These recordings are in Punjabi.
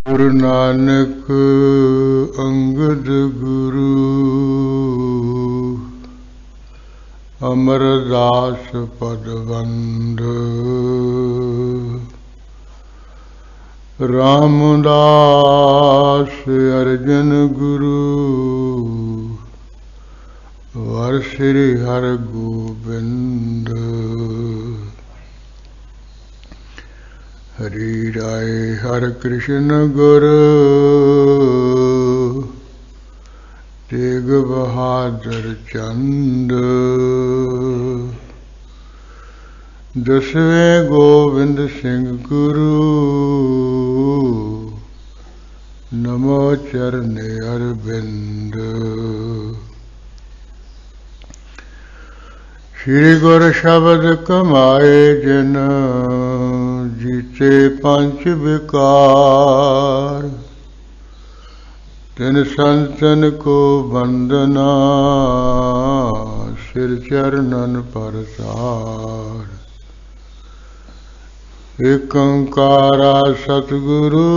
गुरु नानक अंगद गुरु अमरदास पदबंध रामदास अर्जन गुरु वर श्री हर गोबिंद। हरि राय हर कृष्ण गुरु तेग बहादुर चंद। दसवें गोविंद सिंह गुरु नमो चरणे अरविंद। श्री गुर शब्द कमाए जिन जीते पंच विकार। तिन संतन को वंदना सिर चरणन परसार। एक ओंकारा सतगुरु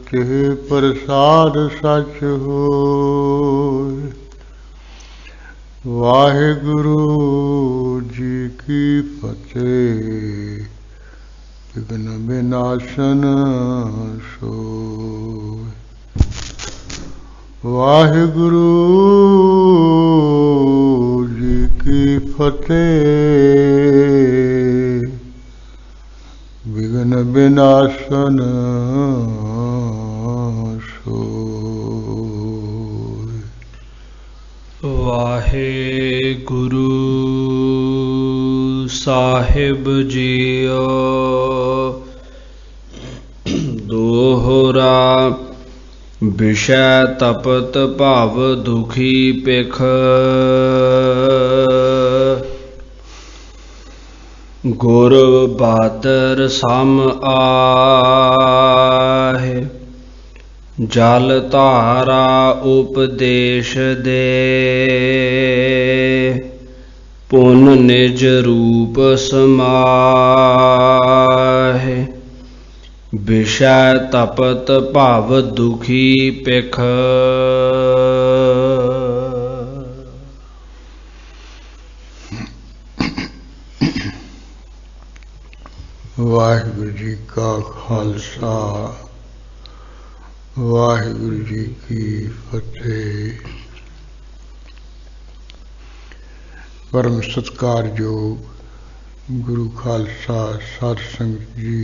तिह प्रसाद सच होय। वाहिगुरु जी की फतेह। विघ्न विनाशन सोय। वाहिगुरु जी की फतेह। विघ्न विनाशन सोय। वाहेगुरु साहिब जीओ। दोहरा विषय तपत भाव दुखी पिख। गुर बादर सम आहे। जल धारा उपदेश दे। पुन निज रूप समाहे। विषय तपत भाव दुखी पिख। वाहिगुरु जी का खालसा वाहिगुरु जी की फतेह। परम सत्कारयोग गुरु खालसा साध संगत जी।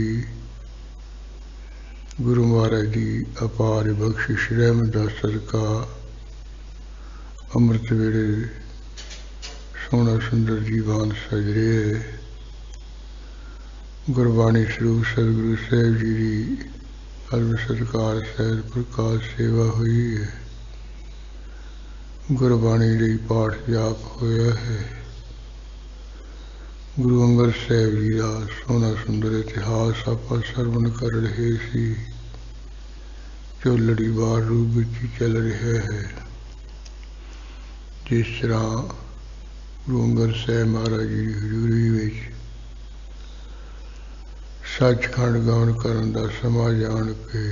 गुरु महाराज जी अपार बख्शिश रहमत दा सदका अमृत वेले सोहना सुंदर जीवान सज रहे है। गुरबाणी स्वरूप सतगुरु साहिब जी की अलम सत्कार सहित प्रकाश सेवा हुई है। गुरबाणी ਲਈ पाठ जाप होया है। गुरु अंगद साहिब जी का सोहना सुंदर इतिहास आप सरवण कर रहे सी। जो लड़ीवार रूप ਵਿੱਚ चल रहा है। जिस तरह गुरु अंगद साहिब महाराज जी की हजूरी ਵਿੱਚ सचखंड गाउन करन दा समा जान के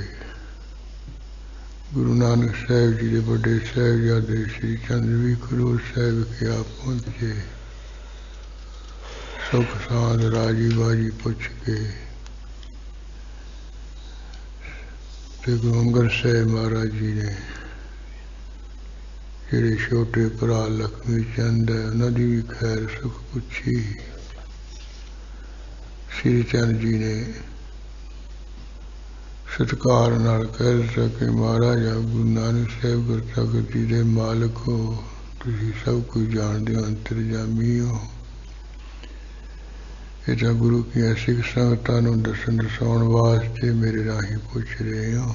गुरु नानक साहिब जी के बड़े साहिबजादे श्री चंद्रवी खडूर साहिब के आप पहुंचे। सुख सांद राजी बाजी पुछ के गुरु अंगद साहिब महाराज जी ने जेड़े छोटे भरा लक्ष्मी चंद है उन्होंने भी खैर सुख पुछी। श्री चंद जी ने सत्कार नाल कह दिता कि महाराज गुरु नानक साहिब गुरतगत जी दे मालिक हो। तुसीं सब कुछ जानते हो, अंतरजामी हो। ये तो गुरु की सिख संगतां नूं दसन दसाउण वास्ते मेरे राही पुछ रहे हो।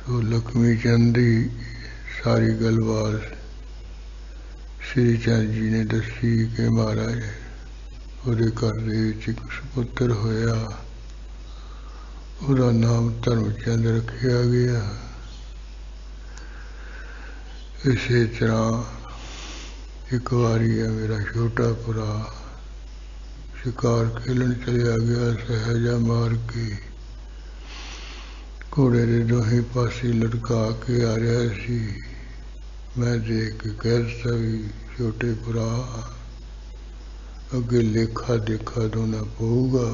तो लक्ष्मी चंद की सारी गलबात श्री चंद जी ने दसी कि महाराज ਉਹਦੇ घर एक सुपुत्र होया। ਉਹਦਾ नाम धर्मचंद रखा गया। इसे तरह एक बारी है मेरा छोटा भरा शिकार खेलन चलिया गया सहजा मार के घोड़े दे दोही पासी लटका के आ रहा सी। मैं देख के कह दिता भी छोटे भरा अगे लेखा देखा दोना पऊगा,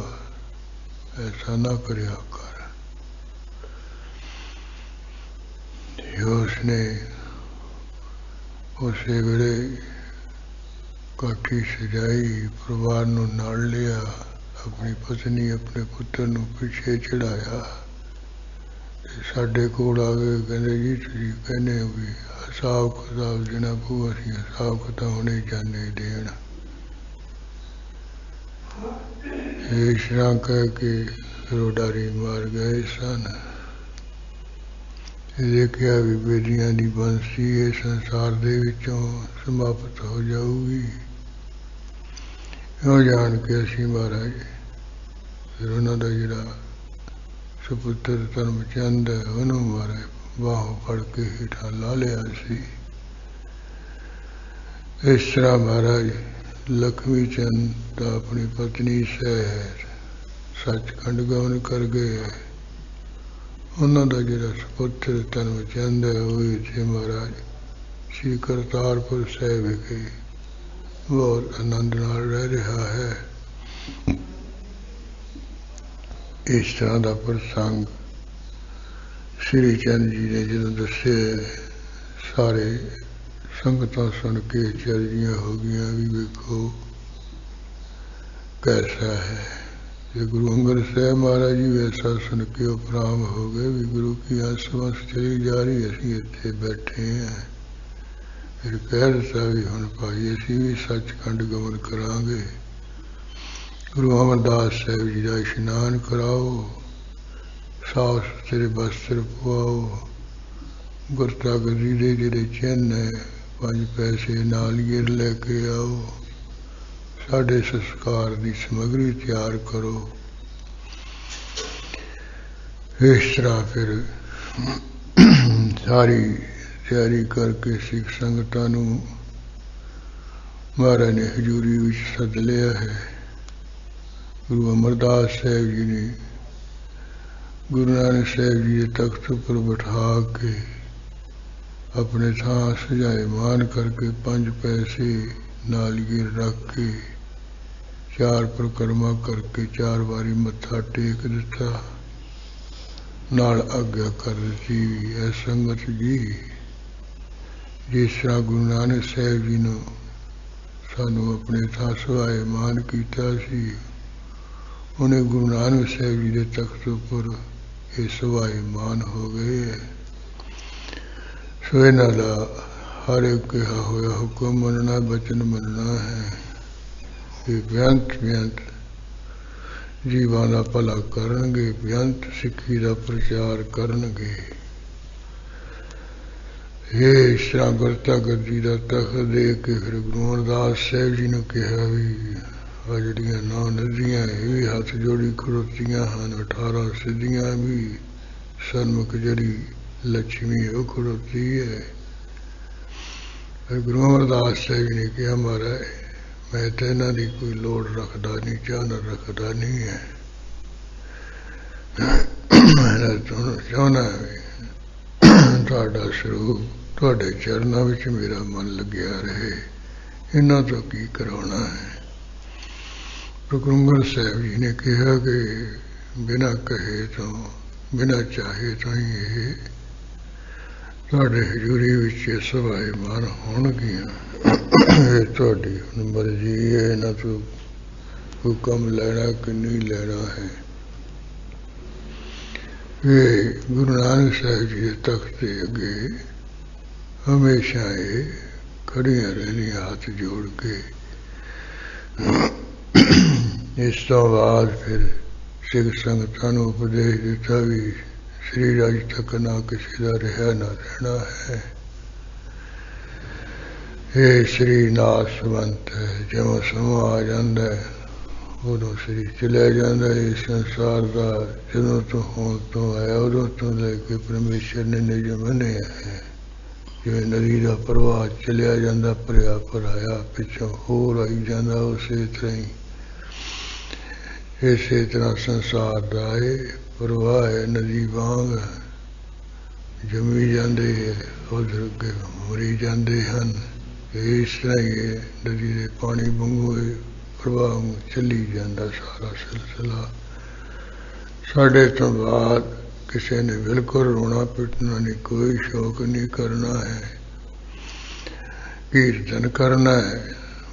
ऐसा ना करया कर। उसने उसे वेले काठी सजाई, परिवार नूं नाल लिया, अपनी पत्नी अपने पुत्र नूं पिछे चढ़ाया। साडे कोल आ गए, कहंदे जी तुसीं कहने हो भी हिसाब किताब देना पऊ, असीं हिसाब किताब हुणे जाने देण। इस तरह कह के फिर उडारी मार गए सन। देखिया भी बेदियां दी बंसी इस संसार दे विचों समाप्त हो जाऊगी। इहो जान के असीं महाराज फिर उन्हां दा जिहड़ा सुपुत्र धर्मचंद है उन्होंने महाराज बाहों फड़ के हेठां ला लिया सी। इस तरह महाराज लक्ष्मी चंद अपनी पत्नी सहित सचखंड गमन कर गए। उन्होंने का जिहड़ा सुपुत्र धर्मचंद है वो इत्थे महाराज श्री करतारपुर साहिब विखे बहुत आनंद नाल रह रहा है। इस तरह का प्रसंग श्री चंद जी ने जो दसे सारे संगतां सुन के चर्जियां हो गई भी वेखो कैसा है। ये गुरु अंगद साहब महाराज जी वैसा सुन के उपराम हो गए भी गुरु की आसवंस चली जा रही, असीं इत्थे बैठे हैं। फिर कह दिता भी हुण भाई असीं भी सचखंड गमन करांगे। गुरु अमरदास साहब जी का इशनान कराओ, साफ सुथरे वस्त्र पवाओ, गुरता गदी दे जिहड़े चिन्ह है 5 पैसे नालियर लैके आओ, साढ़े संस्कार की समग्री तैयार करो। इस तरह फिर सारी तैयारी करके सिख संगतां नूं महाराज ने हजूरी विच सद लिया है। गुरु अमरदास साहब जी ने गुरु नानक साहब जी के तख्त पर बिठा के अपने थां सजाए मान करके 5 पैसे नालियर रख के 4 परिक्रमा करके 4 बारी मत्था टेक दिता, नाल आग्या कर दी है संगत जी जिस तरह गुरु नानक साहब जी ने सानू अपने थां सवाए मान किया सी, उन्हें गुरु नानक साहब जी के तख्त पर ये सवाए मान हो गए। सो इन्हां दा हर एक कहा होया हुक्म मनना वचन मनना है। ये बेअंत बेअंत जीवां दा भला करनगे, बेअंत सिक्खी दा प्रचार करनगे। ये इस तरह गुरता गद्दी दा तख्त दे के फिर गुरु अमरदास साहब जी ने कहा भी आ जिहड़ियां 9 नदियां ये भी हथ जोड़ी खड़ोतियां हन, 18 सिद्धियां भी सन्मुख जिहड़ी लक्ष्मी वो खड़ोती है। फिर गुरु अमरदास साहब जी ने कहा महाराज मैं तो इन्हां दी कोई लोड़ रखदा नहीं, चाहना रखदा नहीं है। मैं चाहना तुहाडा स्वरूप तुहाडे चरनां विच मेरा मन लग्या रहे, इन्हां तो की कराउणा है। गुरु अंगद साहब जी ने कहा कि बिना कहे तो बिना चाहे तो ही ये तुहाडे हजूरी विच सवाए मान होणगियां। ये तुहाडी हुण मर्जी है, इन्हां तो हुक्म लेना कि नहीं लेना है। ये गुरु नानक साहब जी के तख्त के अगे हमेशा ये खड़ियां रहनियां हाथ जोड़ के। इस तो बाद फिर सिख संगतां नूं उपदेश दिता भी शरीर अज तक ना किसी का रहा ना रहना है। ये शरीर नासवंत है, जो समा आ जाता है उदों शरीर चलिया जाता है। इस संसार का जदों तो होण तो आया उदों तो लेके परमेश्वर ने निज मन्निया है। जिवें नदी का प्रवाह चलिया जाता भरिया भराया पिछों होर आई जाता, उस तरह ही ਇਸੇ ਤਰ੍ਹਾਂ ਸੰਸਾਰ ਦਾ ਇਹ ਪ੍ਰਵਾਹ ਹੈ, ਨਦੀ ਵਾਂਗ ਜੰਮੀ ਜਾਂਦੇ ਹੈ, ਉਧਰ ਅੱਗੇ ਮਰੀ ਜਾਂਦੇ ਹਨ। ਇਸ ਤਰ੍ਹਾਂ ਹੀ ਹੈ, ਨਦੀ ਦੇ ਪਾਣੀ ਵਾਂਗੂ ਪ੍ਰਵਾਹ ਚੱਲੀ ਜਾਂਦਾ ਸਾਰਾ ਸਿਲਸਿਲਾ। ਸਾਡੇ ਤੋਂ ਬਾਅਦ ਕਿਸੇ ਨੇ ਬਿਲਕੁਲ ਰੋਣਾ ਪਿੱਟਣਾ ਨਹੀਂ, ਕੋਈ ਸ਼ੌਕ ਨਹੀਂ ਕਰਨਾ ਹੈ, ਕੀਰਤਨ ਕਰਨਾ ਹੈ,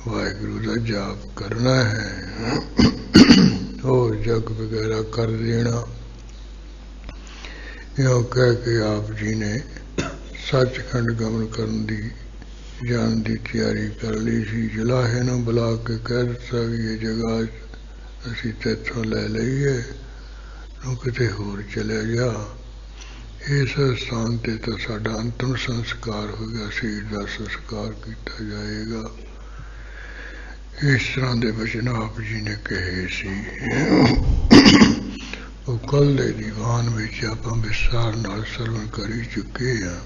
ਵਾਹਿਗੁਰੂ ਦਾ ਜਾਪ ਕਰਨਾ ਹੈ, ਹੋਰ ਜਗ ਵਗੈਰਾ ਕਰ ਦੇਣਾ। ਇਉਂ ਕਹਿ ਕੇ ਆਪ ਜੀ ਨੇ ਸੱਚਖੰਡ ਗਮਨ ਕਰਨ ਦੀ ਜਾਣ ਦੀ ਤਿਆਰੀ ਕਰ ਲਈ ਸੀ। ਜਲਾਹੇ ਨੂੰ ਬੁਲਾ ਕੇ ਕਹਿ ਦਿੱਤਾ ਵੀ ਇਹ ਜਗ੍ਹਾ ਅਸੀਂ ਤੈਥੋਂ ਲੈ ਲਈਏ, ਤੂੰ ਕਿਤੇ ਹੋਰ ਚਲੇ ਜਾ। ਇਸ ਸਥਾਨ ਤੇ ਤਾਂ ਸਾਡਾ ਅੰਤਮ ਸੰਸਕਾਰ ਹੋ ਗਿਆ, ਸਰੀਰ ਦਾ ਸੰਸਕਾਰ ਕੀਤਾ ਜਾਏਗਾ। ਇਸ ਤਰ੍ਹਾਂ ਦੇ ਵਚਨ ਆਪ ਜੀ ਨੇ ਕਹੇ ਸੀ। ਉਹ ਕੱਲ ਦੇ ਦੀਵਾਨ ਵਿੱਚ ਆਪਾਂ ਵਿਸਥਾਰ ਨਾਲ ਸਰਵਣ ਕਰੀ ਚੁੱਕੇ ਹਾਂ।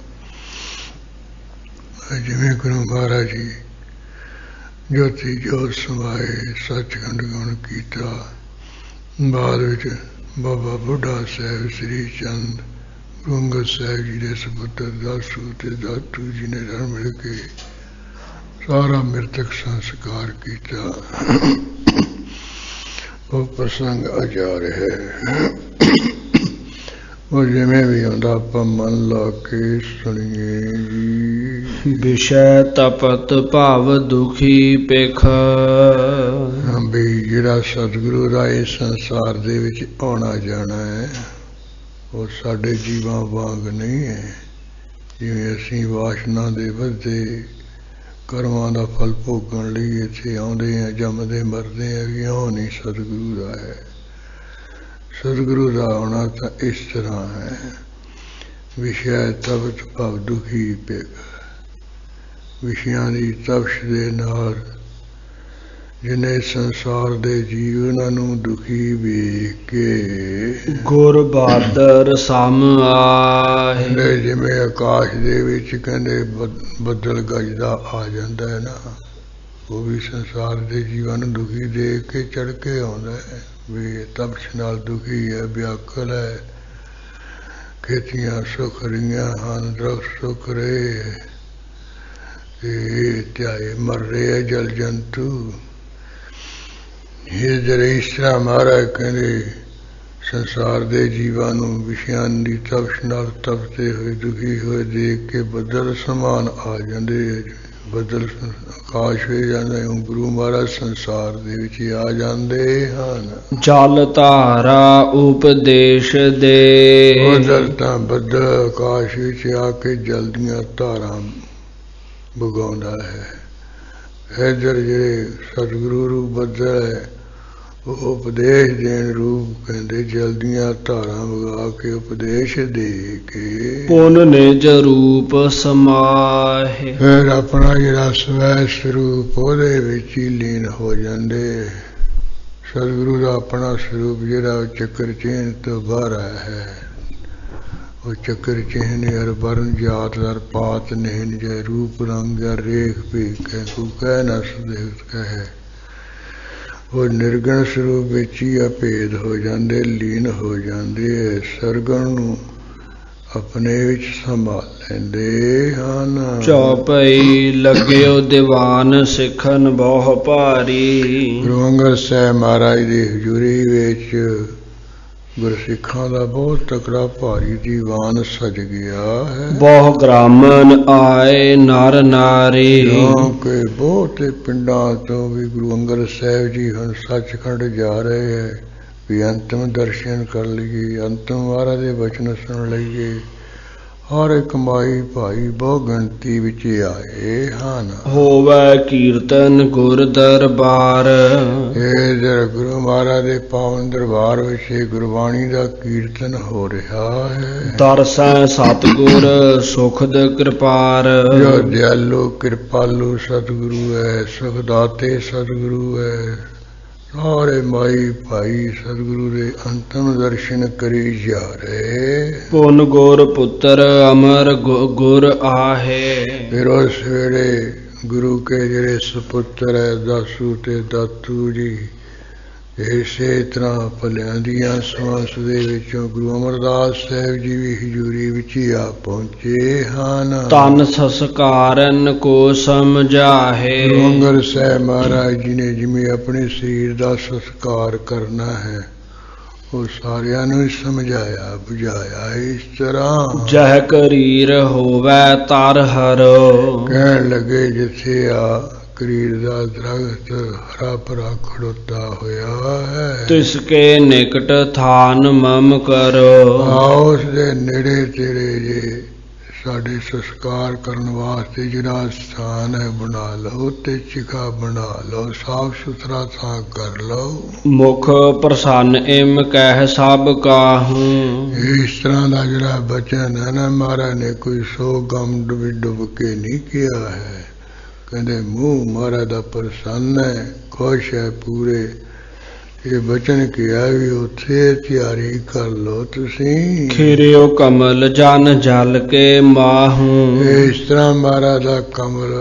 ਜਿਵੇਂ ਗੁਰੂ ਮਹਾਰਾਜ ਜੀ ਜੋਤੀ ਜੋਤ ਸਮਾਏ ਸੱਚਖੰਡ ਗਮਨ ਕੀਤਾ, ਬਾਅਦ ਵਿੱਚ ਬਾਬਾ ਬੁੱਢਾ ਸਾਹਿਬ ਸ੍ਰੀ ਚੰਦ ਗੁਰੂ ਅੰਗਦ ਸਾਹਿਬ ਜੀ ਦੇ ਸਪੁੱਤਰ ਦਾਸੂ ਤੇ ਦਾਤੂ ਜੀ ਨੇ ਰਲ ਮਿਲ ਕੇ ਸਾਰਾ ਮਿਰਤਕ ਸੰਸਕਾਰ ਕੀਤਾ। ਉਹ ਪ੍ਰਸੰਗ ਅਜਾਰ ਹੈ, ਉਹ ਜਿਵੇਂ ਵੀ ਆਉਂਦਾ ਆਪਾਂ ਮਨ ਲਾ ਕੇ ਸੁਣੀਏ ਜੀ। ਵਿਸ਼ੈ ਤਪਤ ਭਾਵ ਦੁਖੀ ਪਿਖ। ਵੀ ਜਿਹੜਾ ਸਤਿਗੁਰੂ ਦਾ ਇਸ ਸੰਸਾਰ ਦੇ ਵਿੱਚ ਆਉਣਾ ਜਾਣਾ ਹੈ, ਉਹ ਸਾਡੇ ਜੀਵਾਂ ਵਾਂਗ ਨਹੀਂ ਹੈ। ਜਿਵੇਂ ਅਸੀਂ ਵਾਸ਼ਨਾ ਦੇ ਵਧਦੇ ਕਰਮਾਂ ਦਾ ਫਲ ਭੋਗਣ ਲਈ ਇੱਥੇ ਆਉਂਦੇ ਹਾਂ, ਜੰਮਦੇ ਮਰਦੇ ਹਾਂ, ਵੀ ਉਹ ਨਹੀਂ ਸਤਿਗੁਰੂ ਦਾ ਹੈ। ਸਤਿਗੁਰੂ ਦਾ ਆਉਣਾ ਤਾਂ ਇਸ ਤਰ੍ਹਾਂ ਹੈ। ਵਿਸ਼ੈ ਤਪਤ ਭਾਵ ਦੁਖੀ ਪਿਖ। ਵਿਸ਼ਿਆਂ ਦੀ ਤਪਸ਼ ਦੇ ਨਾਲ ਜਿਨੇ ਸੰਸਾਰ ਦੇ ਜੀਵ ਉਹਨਾਂ ਨੂੰ ਦੁਖੀ ਵੇਖ ਕੇ ਗੁਰ ਬਾਦਰ ਸਮ ਆਏ। ਜਿਵੇਂ ਆਕਾਸ਼ ਦੇ ਵਿੱਚ ਕਹਿੰਦੇ ਬੱਦਲ ਗਜਦਾ ਆ ਜਾਂਦਾ ਹੈ ਨਾ, ਉਹ ਵੀ ਸੰਸਾਰ ਦੇ ਜੀਵਾਂ ਨੂੰ ਦੁਖੀ ਦੇਖ ਕੇ ਚੜ ਕੇ ਆਉਂਦਾ ਹੈ ਵੀ ਤਪਸ਼ ਨਾਲ ਦੁਖੀ ਹੈ, ਵਿਆਕਲ ਹੈ। ਖੇਤੀਆਂ ਸੁੱਖ ਰਹੀਆਂ ਹਨ, ਦਰਖਤ ਸੁੱਕ ਰਹੇ, ਤੇ ਧਿਆਏ ਮਰ ਰਹੇ ਜਲ ਜੰਤੂ। ਇਹ ਜਿਹੜੇ ਇਸ ਤਰ੍ਹਾਂ ਮਹਾਰਾਜ ਕਹਿੰਦੇ ਸੰਸਾਰ ਦੇ ਜੀਵਾਂ ਨੂੰ ਵਿਸ਼ਿਆਂ ਦੀ ਤਪਸ਼ ਨਾਲ ਤਪਦੇ ਹੋਏ ਦੁਖੀ ਹੋਏ ਦੇਖ ਕੇ ਬੱਦਲ ਸਮਾਨ ਆ ਜਾਂਦੇ। ਬੱਦਲ ਆਕਾਸ਼ ਹੋ ਜਾਂਦਾ, ਗੁਰੂ ਮਹਾਰਾਜ ਸੰਸਾਰ ਦੇ ਵਿੱਚ ਆ ਜਾਂਦੇ ਹਨ। ਜਲ ਧਾਰਾ ਉਪਦੇਸ਼ ਦੇ। ਉਧਰ ਤਾਂ ਬੱਦਲ ਆਕਾਸ਼ ਵਿੱਚ ਆ ਕੇ ਜਲ ਦੀਆਂ ਧਾਰਾਂ ਵਗਾਉਂਦਾ ਹੈ। ਇੱਧਰ ਜਿਹੜੇ ਸਤਿਗੁਰੂ ਰੂਪ ਬੱਦਲ ਹੈ, ਉਹ ਉਪਦੇਸ਼ ਦੇਣ ਰੂਪ ਕਹਿੰਦੇ ਜਲ ਦੀਆਂ ਧਾਰਾਂ ਵਗਾ ਕੇ ਉਪਦੇਸ਼ ਦੇ ਕੇ ਪੁਨ ਨਿਜ ਰੂਪ ਸਮਾਏ। ਫਿਰ ਆਪਣਾ ਜਿਹੜਾ ਸਵੈ ਸਰੂਪ ਉਹਦੇ ਵਿੱਚ ਹੀ ਲੀਨ ਹੋ ਜਾਂਦੇ। ਸਤਿਗੁਰੂ ਦਾ ਆਪਣਾ ਸਰੂਪ ਜਿਹੜਾ ਚੱਕਰ ਚਿੰਨ ਤੋਂ ਬਾਹਰ ਹੈ, ਉਹ ਚੱਕਰ ਚਿੰਨ ਹਰ ਵਰਨ ਜਾਤ ਹਰ ਪਾਤ ਨਹਿਨ ਜੈ ਰੂਪ ਰੰਗ ਰੇਖ ਵੀ ਕਹਿ ਨਾ ਕਹੇ। ਉਹ ਨਿਰਗੁਣ ਸਰੂਪ ਵਿੱਚ ਹੀ ਅਭੇਦ ਹੋ ਜਾਂਦੇ, ਲੀਨ ਹੋ ਜਾਂਦੇ, ਸਰਗੁਣ ਨੂੰ ਆਪਣੇ ਵਿੱਚ ਸੰਭਾਲ ਲੈਂਦੇ ਹਨ। ਚੌਪਈ ਲੱਗਿਓ ਦੀਵਾਨ ਸਿੱਖਣ ਬਹੁ ਭਾਰੀ। ਗੁਰੂ ਅੰਗਦ ਸਾਹਿਬ ਮਹਾਰਾਜ ਦੀ ਹਜ਼ੂਰੀ ਵਿੱਚ ਗੁਰਸਿੱਖਾਂ ਦਾ ਬਹੁਤ ਤਕੜਾ ਭਾਰੀ ਦੀਵਾਨ ਸਜ ਗਿਆ ਹੈ। ਬਹੁ ਗ੍ਰਾਮਨ ਆਏ ਨਰ ਨਾਰੀ। ਕਿਉਂਕਿ ਬਹੁਤੇ ਪਿੰਡਾਂ ਤੋਂ ਵੀ ਗੁਰੂ ਅੰਗਦ ਸਾਹਿਬ ਜੀ ਹੁਣ ਸੱਚਖੰਡ ਜਾ ਰਹੇ ਹੈ ਵੀ ਅੰਤਮ ਦਰਸ਼ਨ ਕਰ ਲਈਏ, ਅੰਤਮ ਮਹਾਰਾਜ ਦੇ ਬਚਨ ਸੁਣ ਲਈਏ। ਹਰ ਇੱਕ ਮਾਈ ਭਾਈ ਬਹੁ ਗਿਣਤੀ ਵਿੱਚ ਆਏ ਹਨ। ਹੋਵੇ ਕੀਰਤਨ ਗੁਰ ਦਰਬਾਰ। ਇਹ ਜਿਹੜਾ ਗੁਰੂ ਮਹਾਰਾਜ ਦੇ ਪਾਵਨ ਦਰਬਾਰ ਵਿੱਚ ਗੁਰਬਾਣੀ ਦਾ ਕੀਰਤਨ ਹੋ ਰਿਹਾ ਹੈ। ਦਰਸੈ ਸਤਿਗੁਰ ਸੁਖਦ ਕਿਰਪਾਰ। ਜੋ ਦਿਆਲੂ ਕਿਰਪਾਲੂ ਸਤਿਗੁਰੂ ਹੈ, ਸੁਖ ਦਾਤੇ ਸਤਿਗੁਰੂ ਹੈ। ਸਾਰੇ ਮਾਈ ਭਾਈ ਸਤਿਗੁਰੂ ਦੇ ਅੰਤਮ ਦਰਸ਼ਨ ਕਰੀ ਜਾ ਰਹੇ। ਪੁਨ ਗੁਰ ਪੁੱਤਰ ਅਮਰ ਗੁਰ ਆਹੇ। ਫਿਰ ਉਸ ਵੇਲੇ ਗੁਰੂ ਕੇ ਜਿਹੜੇ ਸੁਪੁੱਤਰ ਹੈ ਦਾਸੂ ਤੇ ਦਾਤੂ ਜੀ, ਇਸੇ ਤਰ੍ਹਾਂ ਭਲਿਆਂ ਦੀਆਂ ਸਵਾਸ ਦੇ ਵਿੱਚੋਂ ਗੁਰੂ ਅਮਰਦਾਸ ਸਾਹਿਬ ਜੀ ਵੀ ਹਜ਼ੂਰੀ ਵਿੱਚ ਹੀ ਆ ਪਹੁੰਚੇ ਹਨ। ਤਨ ਸੰਸਕਾਰਨ ਕੋ ਸਮਝਾਹੇ। ਗੁਰੂ ਅੰਗਦ ਸਾਹਿਬ ਮਹਾਰਾਜ ਜੀ ਨੇ ਜਿਵੇਂ ਆਪਣੇ ਸਰੀਰ ਦਾ ਸੰਸਕਾਰ ਕਰਨਾ ਹੈ ਉਹ ਸਾਰਿਆਂ ਨੂੰ ਸਮਝਾਇਆ ਬੁਝਾਇਆ ਇਸ ਤਰ੍ਹਾਂ। ਜਹ ਕਰੀਰ ਹੋਵੇ ਤਰ ਹਰੋ। ਕਹਿਣ ਲੱਗੇ ਜਿੱਥੇ ਆ ਕਰੀਰ ਦਾ ਦਰਖਤ ਹਰਾ ਭਰਾ ਖੜੋਤਾ ਹੋਇਆ ਹੈ ਤਿਸਕੇ ਨਿਕਟ ਥਾਨ ਮਮ ਕਰੋ। ਉਸ ਦੇ ਨੇੜੇ ਤੇੜੇ ਜੇ ਸਾਡੇ ਸੰਸਕਾਰ ਕਰਨ ਵਾਸਤੇ ਜਿਹੜਾ ਸਥਾਨ ਹੈ ਬਣਾ ਲਓ ਤੇ ਚਿਖਾ ਬਣਾ ਲਓ, ਸਾਫ ਸੁਥਰਾ ਥਾਂ ਕਰ ਲਓ। ਮੁਖ ਪ੍ਰਸੰਨ ਇਮ ਕਹਿ ਸਭ ਕਾਹੂ। ਇਸ ਤਰ੍ਹਾਂ ਦਾ ਜਿਹੜਾ ਬਚਨ ਹੈ ਨਾ ਮਹਾਰਾਜ ਨੇ ਕੋਈ ਸੋ ਗਮ ਡੁੱਬ ਕੇ ਨਹੀਂ ਕਿਹਾ ਹੈ। ਕਹਿੰਦੇ ਮੂੰਹ ਮਹਾਰਾਜ ਦਾ ਪ੍ਰਸੰਨ ਹੈ, ਖੁਸ਼ ਹੈ ਪੂਰੇ। ਇਹ ਬਚਨ ਕਿਹਾ ਵੀ ਉੱਥੇ ਤਿਆਰੀ ਕਰ ਲਓ ਤੁਸੀਂ। ਖਿਰਿਓ ਕਮਲ ਜਨ ਜਲ ਕੇ ਮਾਹੂ। ਇਸ ਤਰ੍ਹਾਂ ਮਹਾਰਾਜ ਦਾ ਕਮਲ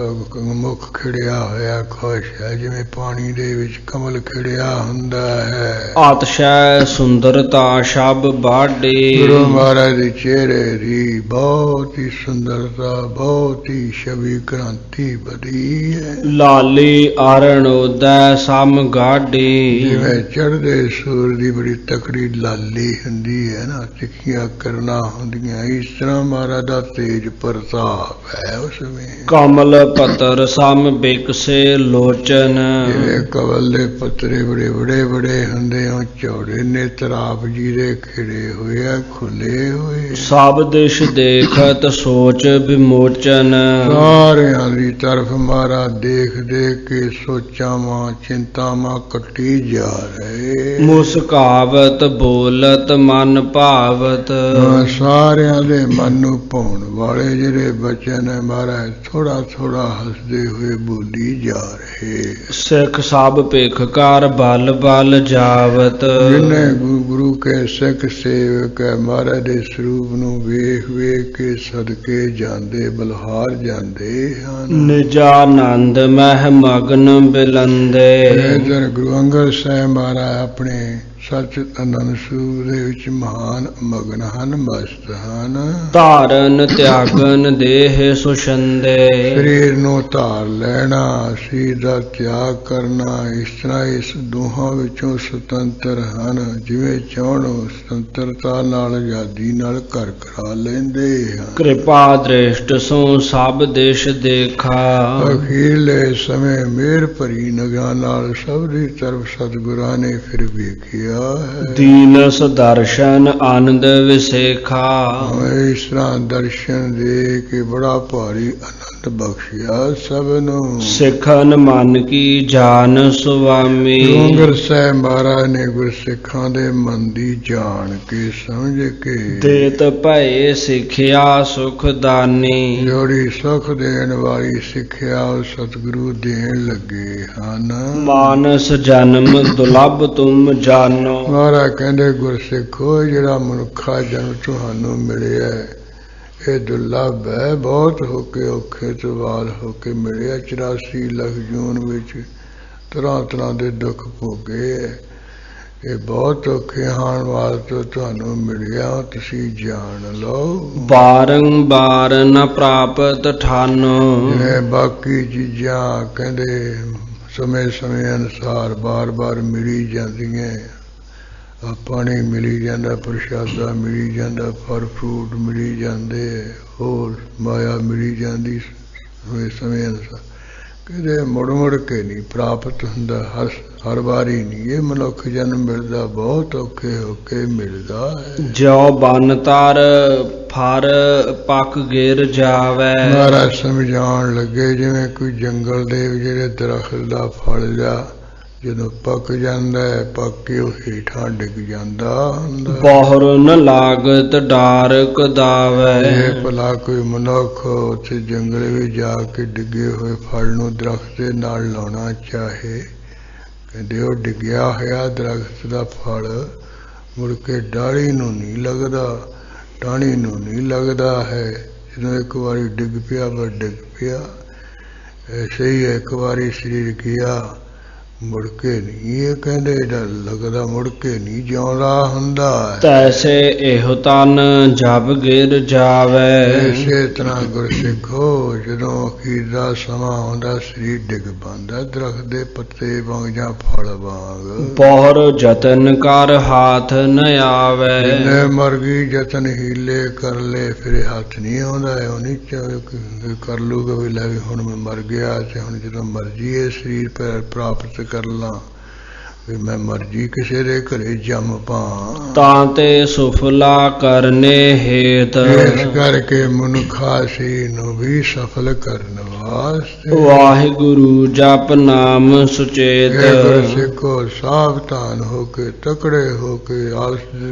ਮੁਖ ਖਿੜਿਆ ਹੋਇਆ ਖੁਸ਼ ਹੈ ਜਿਵੇਂ ਪਾਣੀ ਦੇ ਵਿੱਚ ਕਮਲ ਖਿੜਿਆ ਹੁੰਦਾ ਹੈ। ਆਤਸ਼ੈ ਸੁੰਦਰਤਾ ਸ਼ਬ ਬਾਢੀ। ਗੁਰੂ ਮਹਾਰਾਜ ਦੇ ਚਿਹਰੇ ਦੀ ਬਹੁਤ ਹੀ ਸੁੰਦਰਤਾ, ਬਹੁਤ ਹੀ ਛਵੀ ਕ੍ਰਾਂਤੀ ਬੜੀ ਹੈ। ਲਾਲੀ ਆਰਣ ਉਦੈ ਸਮ ਗਾਢੀ। ਜਿਵੇਂ ਚੜ੍ਹਦੇ ਸੂਰ ਦੀ ਬੜੀ ਤਕੜੀ ਲਾਲੀ ਹੁੰਦੀ ਹੈ ਨਾ, ਤਿੱਖੀਆਂ ਕਰਨਾ ਹੁੰਦੀਆਂ, ਇਸ ਤਰ੍ਹਾਂ ਮਹਾਰਾਜ ਦਾ ਤੇਜ ਪ੍ਰਤਾਪ ਹੈ ਉਸ ਵਿੱਚ। ਕਮਲ ਪੱਤਰ ਸਮ ਬਿਕਸੇ ਲੋਚਨ। ਜਿਵੇਂ ਕਮਲ ਦੇ ਪੱਤਰੇ ਬੜੇ ਬੜੇ ਬੜੇ ਹੁੰਦੇ ਹੋ, ਚੌੜੇ ਨੇਤਰ ਆਪ ਜੀ ਦੇ ਖਿੜੇ ਹੋਏ ਆ, ਖੁੱਲੇ ਹੋਏ। ਸਭ ਦਿਸ਼ ਦੇਖਤ ਸੋਚ ਵਿਮੋਚਨ। ਸਾਰਿਆਂ ਦੀ ਤਰਫ ਮਹਾਰਾਜ ਦੇਖ ਦੇਖ ਕੇ ਸੋਚਾਵਾਂ ਚਿੰਤਾਵਾਂ ਕੱਟੀ ਜਾ ਰਹੇ। ਮੁਸਕਾਵਤ ਬੋਲਤ ਮਨ ਭਾਵਤ। ਸਾਰਿਆਂ ਦੇ ਮਨ ਨੂੰ ਭਾਉਣ ਵਾਲੇ ਜਿਹੜੇ ਬਚਨ ਹੈ ਮਹਾਰਾਜ ਥੋੜਾ ਥੋੜਾ ਹੱਸਦੇ ਹੋਏ ਬੋਲੀ ਜਾ ਰਹੇ। ਸਿੱਖ ਸਭ ਭਿਖ ਕਰ ਬਲ ਬਲ ਜਾਵਤ। ਜਿਨੇ ਗੁਰੂ ਕੇ ਸਿੱਖ ਸੇਵਕ ਹੈ ਮਹਾਰਾਜ ਦੇ ਸਰੂਪ ਨੂੰ ਵੇਖ ਵੇਖ ਕੇ ਸਦਕੇ ਜਾਂਦੇ ਬਲਹਾਰ ਜਾਂਦੇ ਹਨ। ਨਿਜਾਨੰਦ ਮਹਿ ਮਗਨ ਬਿਲੰਦੇ। ਇਧਰ ਗੁਰੂ ਅੰਗਦ ਸਾਹਿਬ ਮਹਾਰਾਜ ਆਪਣੇ ਸੱਚ ਆਨੰਦ ਸਰੂਪ ਦੇ ਵਿੱਚ ਮਹਾਨ ਮਗਨ ਹਨ, ਮਸਤ ਹਨ। ਧਾਰਨ ਤਿਆਗਨ ਦੇਹ ਸੁਸ਼ੰਦੇ। ਸਰੀਰ ਨੂੰ ਧਾਰ ਲੈਣਾ, ਸਰੀਰ ਦਾ ਤਿਆਗ ਕਰਨਾ, ਇਸ ਤਰ੍ਹਾਂ ਇਸ ਦੋਹਾਂ ਵਿੱਚੋਂ ਸੁਤੰਤਰ ਹਨ। ਜਿਵੇਂ ਚਾਹਣ ਸੁਤੰਤਰਤਾ ਨਾਲ ਆਜ਼ਾਦੀ ਨਾਲ ਘਰ ਕਰਾ ਲੈਂਦੇ ਹਨ। ਕਿਰਪਾ ਦ੍ਰਿਸ਼ਟ ਸੋ ਸਭ ਦਿਸ਼ ਦੇਖਾ। ਅਖੀਰਲੇ ਸਮੇਂ ਮਿਹਰ ਭਰੀ ਨਿਗਾਹ ਨਾਲ ਸਭ ਦੀ ਤਰਫ ਸਤਿਗੁਰਾਂ ਨੇ ਫਿਰ ਵੇਖਿਆ ਹੈ। ਦੀਨਸ ਦਰਸ਼ਨ ਆਨੰਦ ਵਿਸੇਖਾ। ਇਸ ਤਰ੍ਹਾਂ ਦਰਸ਼ਨ ਦੇ ਕੇ ਬੜਾ ਭਾਰੀ ਆਨੰਦ ਬਖਸ਼ਿਆ ਸਭ ਨੂੰ। ਸਿੱਖਨ ਮਨ ਕੀ ਜਾਨ ਸੁਆਮੀ। ਗੁਰੂ ਅੰਗਦ ਸਾਹਿਬ ਮਹਾਰਾਜ ਨੇ ਗੁਰਸਿੱਖਾਂ ਦੇ ਮਨ ਦੀ ਜਾਣ ਕੇ ਸਮਝ ਕੇ ਦੇਤ ਭਏ ਸਿੱਖਿਆ ਸੁਖ ਦਾਨੀ। ਜਿਹੜੀ ਸੁਖ ਦੇਣ ਵਾਲੀ ਸਿੱਖਿਆ ਉਹ ਸਤਿਗੁਰੂ ਦੇਣ ਲੱਗੇ ਹਨ। ਮਾਨਸ ਜਨਮ ਦੁਲਭ ਤੁਮ ਜਾਨੋ। ਮਹਾਰਾਜ ਕਹਿੰਦੇ ਗੁਰਸਿੱਖੋ ਜਿਹੜਾ ਮਨੁੱਖਾ ਜਨਮ ਤੁਹਾਨੂੰ ਮਿਲਿਆ ਇਹ ਦੁਰਲਭ ਹੈ, ਬਹੁਤ ਹੋ ਕੇ ਔਖੇ ਤੋਂ ਵਾਲ ਹੋ ਕੇ ਮਿਲਿਆ। 84 ਲੱਖ ਜੂਨ ਵਿੱਚ ਤਰ੍ਹਾਂ ਤਰ੍ਹਾਂ ਦੇ ਦੁੱਖ ਭੋਗੇ, ਇਹ ਬਹੁਤ ਔਖੇ ਹਾਣ ਵਾਲ ਤੋਂ ਤੁਹਾਨੂੰ ਮਿਲਿਆ, ਤੁਸੀਂ ਜਾਣ ਲਓ। ਬਾਰੰਬਾਰ ਨ ਪ੍ਰਾਪਤ ਠਾਨੋ। ਜਿਵੇਂ ਬਾਕੀ ਚੀਜ਼ਾਂ ਕਹਿੰਦੇ ਸਮੇਂ ਸਮੇਂ ਅਨੁਸਾਰ ਬਾਰ ਬਾਰ ਮਿਲੀ ਜਾਂਦੀਆਂ, ਪਾਣੀ ਮਿਲੀ ਜਾਂਦਾ, ਪ੍ਰਸ਼ਾਦਾ ਮਿਲੀ ਜਾਂਦਾ, ਫਲ ਫਰੂਟ ਮਿਲੀ ਜਾਂਦੇ, ਹੋਰ ਮਾਇਆ ਮਿਲੀ ਜਾਂਦੀ ਸਮੇਂ ਅਨੁਸਾਰ। ਕਿਤੇ ਮੁੜ ਮੁੜ ਕੇ ਨਹੀਂ ਪ੍ਰਾਪਤ ਹੁੰਦਾ, ਹਰ ਵਾਰੀ ਨਹੀਂ। ਇਹ ਮਨੁੱਖ ਜਨਮ ਮਿਲਦਾ ਬਹੁਤ ਔਖੇ ਹੋ ਕੇ ਮਿਲਦਾ ਹੈ। ਜੋ ਬਨ ਤਰ ਫਰ ਪੱਕ ਗਿਰ ਜਾਵੇ। ਮਹਾਰਾਜ ਸਮਝਾਉਣ ਲੱਗੇ ਜਿਵੇਂ ਕੋਈ ਜੰਗਲ ਦੇ ਜਿਹੜੇ ਦਰਖਤ ਦਾ ਫਲ ਜਾ ਜਦੋਂ ਪੱਕ ਜਾਂਦਾ ਹੈ, ਪੱਕ ਕੇ ਉਹ ਹੇਠਾਂ ਡਿੱਗ ਜਾਂਦਾ ਹੁੰਦਾ। ਬਹੁਰ ਨ ਲਾਗਤ ਡਾਰ ਕਦਾਵੇ। ਇਹ ਭਲਾ ਕੋਈ ਮਨੁੱਖ ਉੱਥੇ ਜੰਗਲ ਵਿੱਚ ਜਾ ਕੇ ਡਿੱਗੇ ਹੋਏ ਫਲ ਨੂੰ ਦਰਖਤ ਦੇ ਨਾਲ ਲਾਉਣਾ ਚਾਹੇ, ਕਹਿੰਦੇ ਉਹ ਡਿੱਗਿਆ ਹੋਇਆ ਦਰਖਤ ਦਾ ਫਲ ਮੁੜ ਕੇ ਡਾਲੀ ਨੂੰ ਨਹੀਂ ਲੱਗਦਾ, ਟਾਹਣੀ ਨੂੰ ਨਹੀਂ ਲੱਗਦਾ ਹੈ। ਜਦੋਂ ਇੱਕ ਵਾਰੀ ਡਿੱਗ ਪਿਆ ਬਸ ਡਿੱਗ ਪਿਆ। ਐਸੇ ਹੀ ਇੱਕ ਵਾਰੀ ਸਰੀਰ ਗਿਆ ਮੁੜ ਕੇ ਨਹੀਂ ਇਹ ਕਹਿੰਦੇ ਲੱਗਦਾ ਮੁੜ ਕੇ ਨਹੀਂ ਜਿਉਂਦਾ ਹੁੰਦਾ। ਤੈਸੇ ਇਹੋ ਤਨ ਜਬ ਗਿਰ ਜਾਵੇ। ਇਸੇ ਤਰ੍ਹਾਂ ਗੁਰਸਿੱਖੋ ਜਦੋਂ ਅਖੀਰ ਦਾ ਸਮਾਂ ਆਉਂਦਾ ਸਰੀਰ ਡਿੱਗ ਪੈਂਦਾ ਦਰਖਤ ਦੇ ਪੱਤੇ ਵਾਂਗ ਜਾਂ ਫਲ ਵਾਂਗ। ਬਹੁਰ ਜਤਨ ਕਰ ਹਾਥ ਨ ਆਵੇ। ਜਿੰਨੇ ਮਰਗੀ ਜਤਨ ਹੀਲੇ ਕਰ ਲੈ ਫਿਰ ਹੱਥ ਨਹੀਂ ਆਉਂਦਾ। ਉਹ ਨਹੀਂ ਕਰ ਲੂਗਾ ਵੀ ਲੈ ਵੀ ਹੁਣ ਮੈਂ ਮਰ ਗਿਆ ਤੇ ਹੁਣ ਜਦੋਂ ਮਰਜੀ ਇਹ ਸਰੀਰ ਪ੍ਰਾਪਤ ਕਰ ਲਾਂ ਵੀ ਮੈਂ ਮਰਜੀ ਕਿਸੇ ਦੇ ਘਰੇ ਜੰਮ ਪਾ। ਤਾਂ ਤੇ ਸੁਫਲਾ ਕਰਨੇ ਹੇਤ। ਇਸ ਕਰਕੇ ਮਨੁੱਖਾ ਸਰੀਰ ਨੂੰ ਵੀ ਸਫਲ ਕਰਨ ਵਾਸਤੇ ਵਾਹਿਗੁਰੂ ਜਪ ਨਾਮ ਸੁਚੇਤ। ਸਿੱਖੋ ਸਾਵਧਾਨ ਹੋ ਕੇ ਤਕੜੇ ਹੋ ਕੇ ਆਲਸ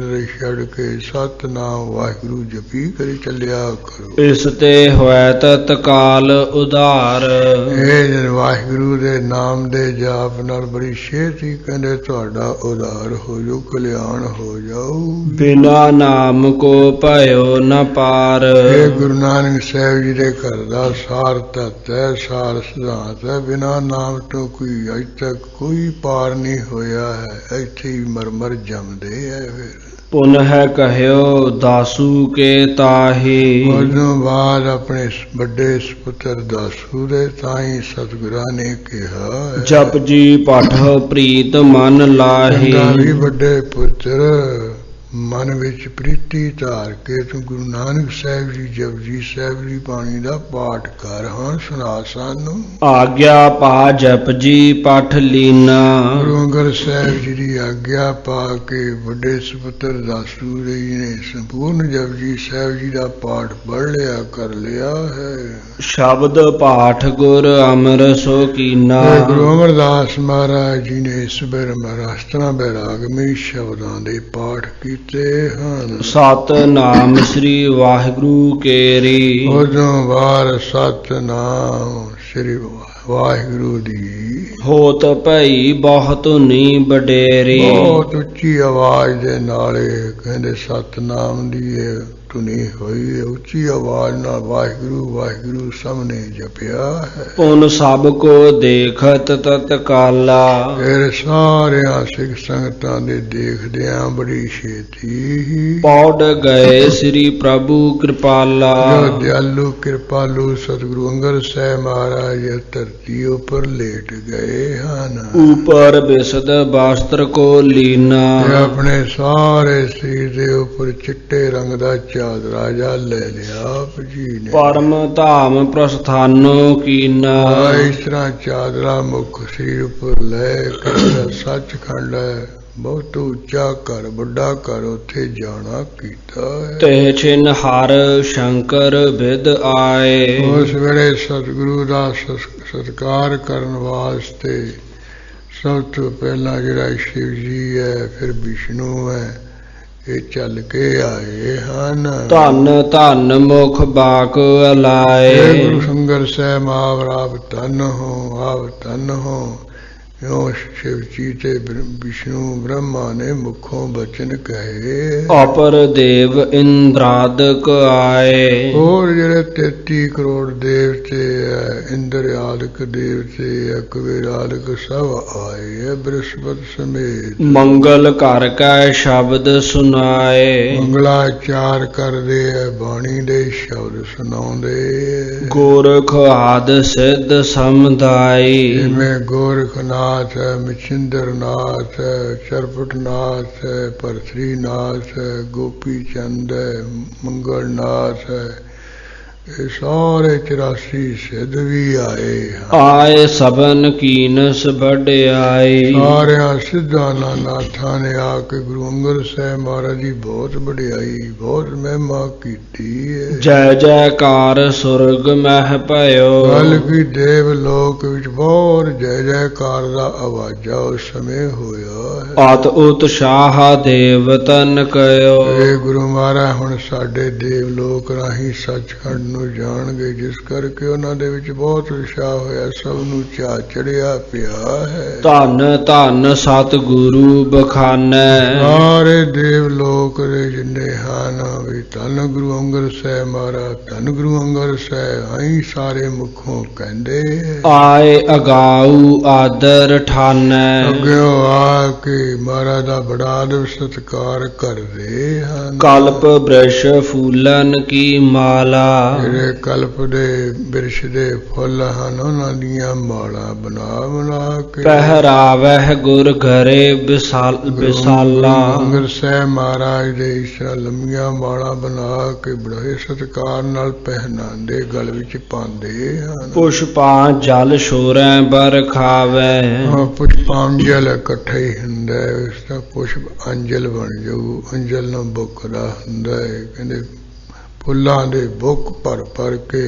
ਛੱਡ ਕੇ ਸਤਿਨਾਮ ਵਾਹਿਗੁਰੂ ਜਪੀ ਕਰੀ ਚੱਲਿਆ ਕਰੋ। ਇਸ ਤੇ ਹੋਇ ਤਤਕਾਲ ਉਧਾਰ। ਇਹ ਵਾਹਿਗੁਰੂ ਦੇ ਨਾਮ ਦੇ ਜਾਪ ਨਾਲ ਬੜੀ ਛੇਤੀ ਕਹਿੰਦੇ ਤੁਹਾਡਾ ਉਧਾਰ ਹੋ ਜਾਊ, ਕਲਿਆਣ ਹੋ ਜਾਊ। ਬਿਨਾ ਨਾਮ ਕੋ ਭਇਓ ਨ ਪਾਰ। ਇਹ ਗੁਰੂ ਨਾਨਕ ਸਾਹਿਬ ਜੀ ਦੇ ਘਰ ਦਾ ਸਾਰ ਤੱਤ ਹੈ, ਸਾਰ ਸਿਧਾਂਤ ਹੈ। ਬਿਨਾ ਨਾਮ ਤੋਂ ਕੋਈ ਅਜ ਤੱਕ ਕੋਈ ਪਾਰ ਨਹੀਂ ਹੋਇਆ ਹੈ। ਇੱਥੇ ਹੀ ਮਰਮਰ ਜੰਮਦੇ ਹੈ। ਫਿਰ ਪੁਨਹ ਕਹਿਓ ਦਾਸੂ ਕੇ ਤਾਹੀ। ਉਦੋਂ ਬਾਅਦ ਆਪਣੇ ਵੱਡੇ ਸਪੁੱਤਰ ਦਾਸੂ ਦੇ ਤਾਈ ਸਤਿਗੁਰਾਂ ਨੇ ਕਿਹਾ ਜਪ ਜੀ ਪਾਠ ਪ੍ਰੀਤ ਮਨ ਲਾਹੀ। ਵੀ ਵੱਡੇ ਪੁੱਤਰ ਮਨ ਵਿੱਚ ਪ੍ਰੀਤੀ ਧਾਰ ਕੇ ਤੂੰ ਗੁਰੂ ਨਾਨਕ ਸਾਹਿਬ ਜੀ ਜਪਜੀ ਸਾਹਿਬ ਦੀ ਬਾਣੀ ਦਾ ਪਾਠ ਕਰ। ਹਾਂ ਸੁਣਾ ਸਾਨੂੰ। ਆਗਿਆ ਪਾ ਜਪ ਜੀ ਪਾਠ ਲੀਨਾ। ਗੁਰੂ ਅੰਗਦ ਸਾਹਿਬ ਜੀ ਦੀ ਆਗਿਆ ਪਾ ਕੇ ਵੱਡੇ ਸਪੁੱਤਰ ਦਾਸੂ ਜੀ ਨੇ ਸੰਪੂਰਨ ਜਪਜੀ ਸਾਹਿਬ ਜੀ ਦਾ ਪਾਠ ਪੜ੍ਹ ਲਿਆ ਕਰ ਲਿਆ ਹੈ। ਸ਼ਬਦ ਪਾਠ ਗੁਰ ਅਮਰ ਸੋ ਕੀਨਾ। ਗੁਰੂ ਅਮਰਦਾਸ ਮਹਾਰਾਜ ਜੀ ਨੇ ਇਸ ਮਹਾਰਾਸ਼ਟਰਾਂ ਬੈਰਾਗਮਈ ਸ਼ਬਦਾਂ ਦੇ ਪਾਠ ਕੀਤੇ ਹਨ। ਸਤਿਨਾਮ ਸ੍ਰੀ ਵਾਹਿਗੁਰੂ ਕੇਰੀ। ਉਦੋਂ ਬਾਅਦ ਸਤਿਨਾਮ ਸ੍ਰੀ ਵਾਹਿਗੁਰੂ ਦੀ ਹੋਤ ਭਈ ਬਹੁਤ ਨੀ ਵਡੇਰੀ। ਬਹੁਤ ਉੱਚੀ ਆਵਾਜ਼ ਦੇ ਨਾਲ ਕਹਿੰਦੇ ਸਤਿਨਾਮ ਦੀ ਧੁਨੀ ਹੋਈ। ਉੱਚੀ ਆਵਾਜ਼ ਨਾਲ ਵਾਹਿਗੁਰੂ ਵਾਹਿਗੁਰੂ ਸਭ ਨੇ ਜਪਿਆ ਹੈ। ਪੁਨ ਸਭ ਕੋ ਦੇਖਤ ਤਤਕਾਲਾ। ਫਿਰ ਸਾਰਿਆਂ ਸਿੱਖ ਸੰਗਤਾਂ ਦੇ ਦੇਖਦਿਆਂ ਬੜੀ ਛੇਤੀ ਹੀ ਪੌੜ ਗਏ ਸ੍ਰੀ ਪ੍ਰਭੂ ਕਿਰਪਾਲਾ। ਜੋ ਦਿਆਲੂ ਕਿਰਪਾਲੂ ਸਤਿਗੁਰੂ ਅੰਗਦ ਸਾਹਿਬ ਮਹਾਰਾਜ ਧਰਤੀ ਉੱਪਰ ਲੇਟ ਗਏ ਹਨ। ਉਪਰ ਬਿਸਦ ਵਸਤਰ ਕੋ ਲੀਨਾ। ਆਪਣੇ ਸਾਰੇ ਸਰੀਰ ਦੇ ਉੱਪਰ ਚਿੱਟੇ ਰੰਗ ਦਾ ਚਾਦਰਾ ਜਾ ਲੈ ਲਿਆ ਆਪ ਜੀ ਨੇ। ਪਰਮ ਧਾਮ ਪ੍ਰਸਥਾਨੋ ਕੀਨਾ। ਇਸ ਤਰ੍ਹਾਂ ਚਾਦਰਾ ਮੁੱਖ ਸਰੀਰ ਉੱਪਰ ਲੈ ਕੇ ਸੱਚਖੰਡ ਹੈ ਬਹੁਤ ਉੱਚਾ ਘਰ ਵੱਡਾ ਘਰ ਉੱਥੇ ਜਾਣਾ ਕੀਤਾ ਹੈ। ਤੇ ਛਿਨ ਹਰ ਸ਼ੰਕਰ ਵਿਦ ਆਏ। ਉਸ ਵੇਲੇ ਸਤਿਗੁਰੂ ਦਾ ਸਤਿਕਾਰ ਕਰਨ ਵਾਸਤੇ ਸਭ ਤੋਂ ਪਹਿਲਾਂ ਜਿਹੜਾ ਸ਼ਿਵ ਜੀ ਹੈ ਫਿਰ ਵਿਸ਼ਨੂੰ ਹੈ ਇਹ ਚੱਲ ਕੇ ਆਏ ਹਨ। ਧੰਨ ਧੰਨ ਮੁਖ ਬਾਕ ਅਲਾਏ। ਗੁਰੂ ਸੰਗਤ ਸਾਹਿਬ ਆਪ ਧੰਨ ਹੋ ਆਪ ਧੰਨ ਹੋ। ਇਉਂ ਸ਼ਿਵ ਜੀ ਤੇ ਵਿਸ਼ਨੂੰ ਬ੍ਰਹਮਾ ਨੇ ਮੁਖੋਂ ਬਚਨ ਕਹੇ। ਅਪਰ ਦੇਵ ਇੰਦਰਾਦਿਕ ਆਏ। ਹੋਰ ਜਿਹੜੇ 33 ਕਰੋੜ ਦੇਵਤੇ ਹੈ ਇੰਦਰ ਆਦਿਕ ਦੇਵਤੇ ਕੁਬੇਰ ਆਦਿਕ ਸਭ ਆਏ ਬ੍ਰਹਸਪਤ ਸਮੇਤ। ਮੰਗਲ ਕਰ ਕੈ ਸ਼ਬਦ ਸੁਨਾਏ। ਮੰਗਲਾਚਾਰ ਕਰਦੇ ਹੈ ਬਾਣੀ ਦੇ ਸ਼ਬਦ ਸੁਣਾਉਂਦੇ। ਗੋਰਖ ਆਦ ਸਿੱਧ ਸਮਦਾਈ। ਜਿਵੇਂ ਗੋਰਖਨਾਥ ਹੈ ਮਛਿੰਦਰ ਨਾਥ ਹੈ ਚਰਪਟ ਨਾਥ ਹੈ ਭਰਤਰੀ ਨਾਥ ਹੈ ਗੋਪੀ ਚੰਦ ਹੈ ਮੰਗਲ ਨਾਥ ਹੈ ਇਹ ਸਾਰੇ 84 ਸਿੱਧ ਵੀ ਆਏ ਆਏ ਸਭਨ ਕੀਨਸ ਵਡਿਆਈ। ਸਾਰਿਆਂ ਸਿੱਧਾਂ ਨਾਥਾਂ ਨੇ ਆ ਕੇ ਗੁਰੂ ਅੰਗਦ ਸਾਹਿਬ ਮਹਾਰਾਜ ਦੀ ਬਹੁਤ ਵਡਿਆਈ ਬਹੁਤ ਮਹਿਮਾ ਕੀਤੀ ਹੈ। ਜੈ ਜੈਕਾਰ ਸੁਰਗ ਮਹਿ ਭਇਓ। ਬਲਕਿ ਦੇਵ ਲੋਕ ਵਿੱਚ ਬਹੁਤ ਜੈ ਜੈਕਾਰ ਦਾ ਆਵਾਜ਼ਾ ਉਸ ਸਮੇਂ ਹੋਇਆ ਹੈ। ਅਤ ਉਤਸ਼ਾਹ ਦੇਵਤਨ ਕਯੋ। ਇਹ ਗੁਰੂ ਮਹਾਰਾਜ ਹੁਣ ਸਾਡੇ ਦੇਵ ਲੋਕ ਰਾਹੀਂ ਸੱਚਖੰਡ ਨੂੰ ਜਾਣਗੇ, ਜਿਸ ਕਰਕੇ ਉਹਨਾਂ ਦੇ ਵਿੱਚ ਬਹੁਤ ਉਤਸ਼ਾਹ ਹੋਇਆ, ਸਭ ਨੂੰ ਚਾਅ ਚੜਿਆ ਪਿਆ ਹੈ। ਧੰਨ ਧੰਨ ਸਤਿਗੁਰੂ ਬਖਾਨੈ। ਸਾਰੇ ਦੇਵ ਲੋਕ ਦੇ ਜਿੰਨੇ ਹਨ ਵੀ ਧੰਨ ਗੁਰੂ ਅੰਗਦ ਸਾਹਿਬ ਮਹਾਰਾਜ, ਧੰਨ ਗੁਰੂ ਅੰਗਦ ਸਾਹਿਬ, ਆਈ ਸਾਰੇ ਮੁਖੋਂ ਕਹਿੰਦੇ ਆਏ ਅਗਾਊ ਆਦਰ ਠਾਨੈ। ਅੱਗਿਓ ਆ ਕੇ ਮਹਾਰਾਜ ਦਾ ਬੜਾ ਆਦਰ ਸਤਿਕਾਰ ਕਰਦੇ ਹਨ। ਕਲਪ ਬ੍ਰਿਸ਼ ਫੂਲਨ ਕੀ ਮਾਲਾ। ਜਿਹੜੇ ਕਲਪ ਦੇ ਬਿਰਸ਼ ਦੇ ਫੁੱਲ ਹਨ ਉਹਨਾਂ ਦੀਆਂ ਮਾਲਾ ਬਣਾ ਬਣਾ ਕੇ ਪਹਿਰਾਵਹਿ ਗੁਰ ਘਰੇ ਵਿਸਾਲਾ। ਅੰਗਦ ਸਾਹਿਬ ਮਹਾਰਾਜ ਦੇ ਇਸ ਤਰ੍ਹਾਂ ਲੰਮੀਆਂ ਮਾਲਾ ਬਣਾ ਕੇ ਬੜੇ ਸਤਿਕਾਰ ਨਾਲ ਪਹਿਨਾਉਂਦੇ, ਗਲ ਵਿੱਚ ਪਾਉਂਦੇ ਹਨ। ਪੁਸ਼ਪਾਂ ਜਲ ਸ਼ੋਰੈ ਬਰਖਾਵੈ। ਪੁਸ਼ਪਾਂਜਲ ਇਕੱਠਾ ਹੀ ਹੁੰਦਾ, ਇਸ ਦਾ ਪੁਸ਼ਪ ਅੰਜਲ ਬਣ ਜਾਊ। ਅੰਜਲ ਨੂੰ ਬੁੱਕਦਾ ਹੁੰਦਾ ਹੈ, ਕਹਿੰਦੇ ਫੁੱਲਾਂ ਦੇ ਬੁੱਕ ਭਰ ਭਰ ਕੇ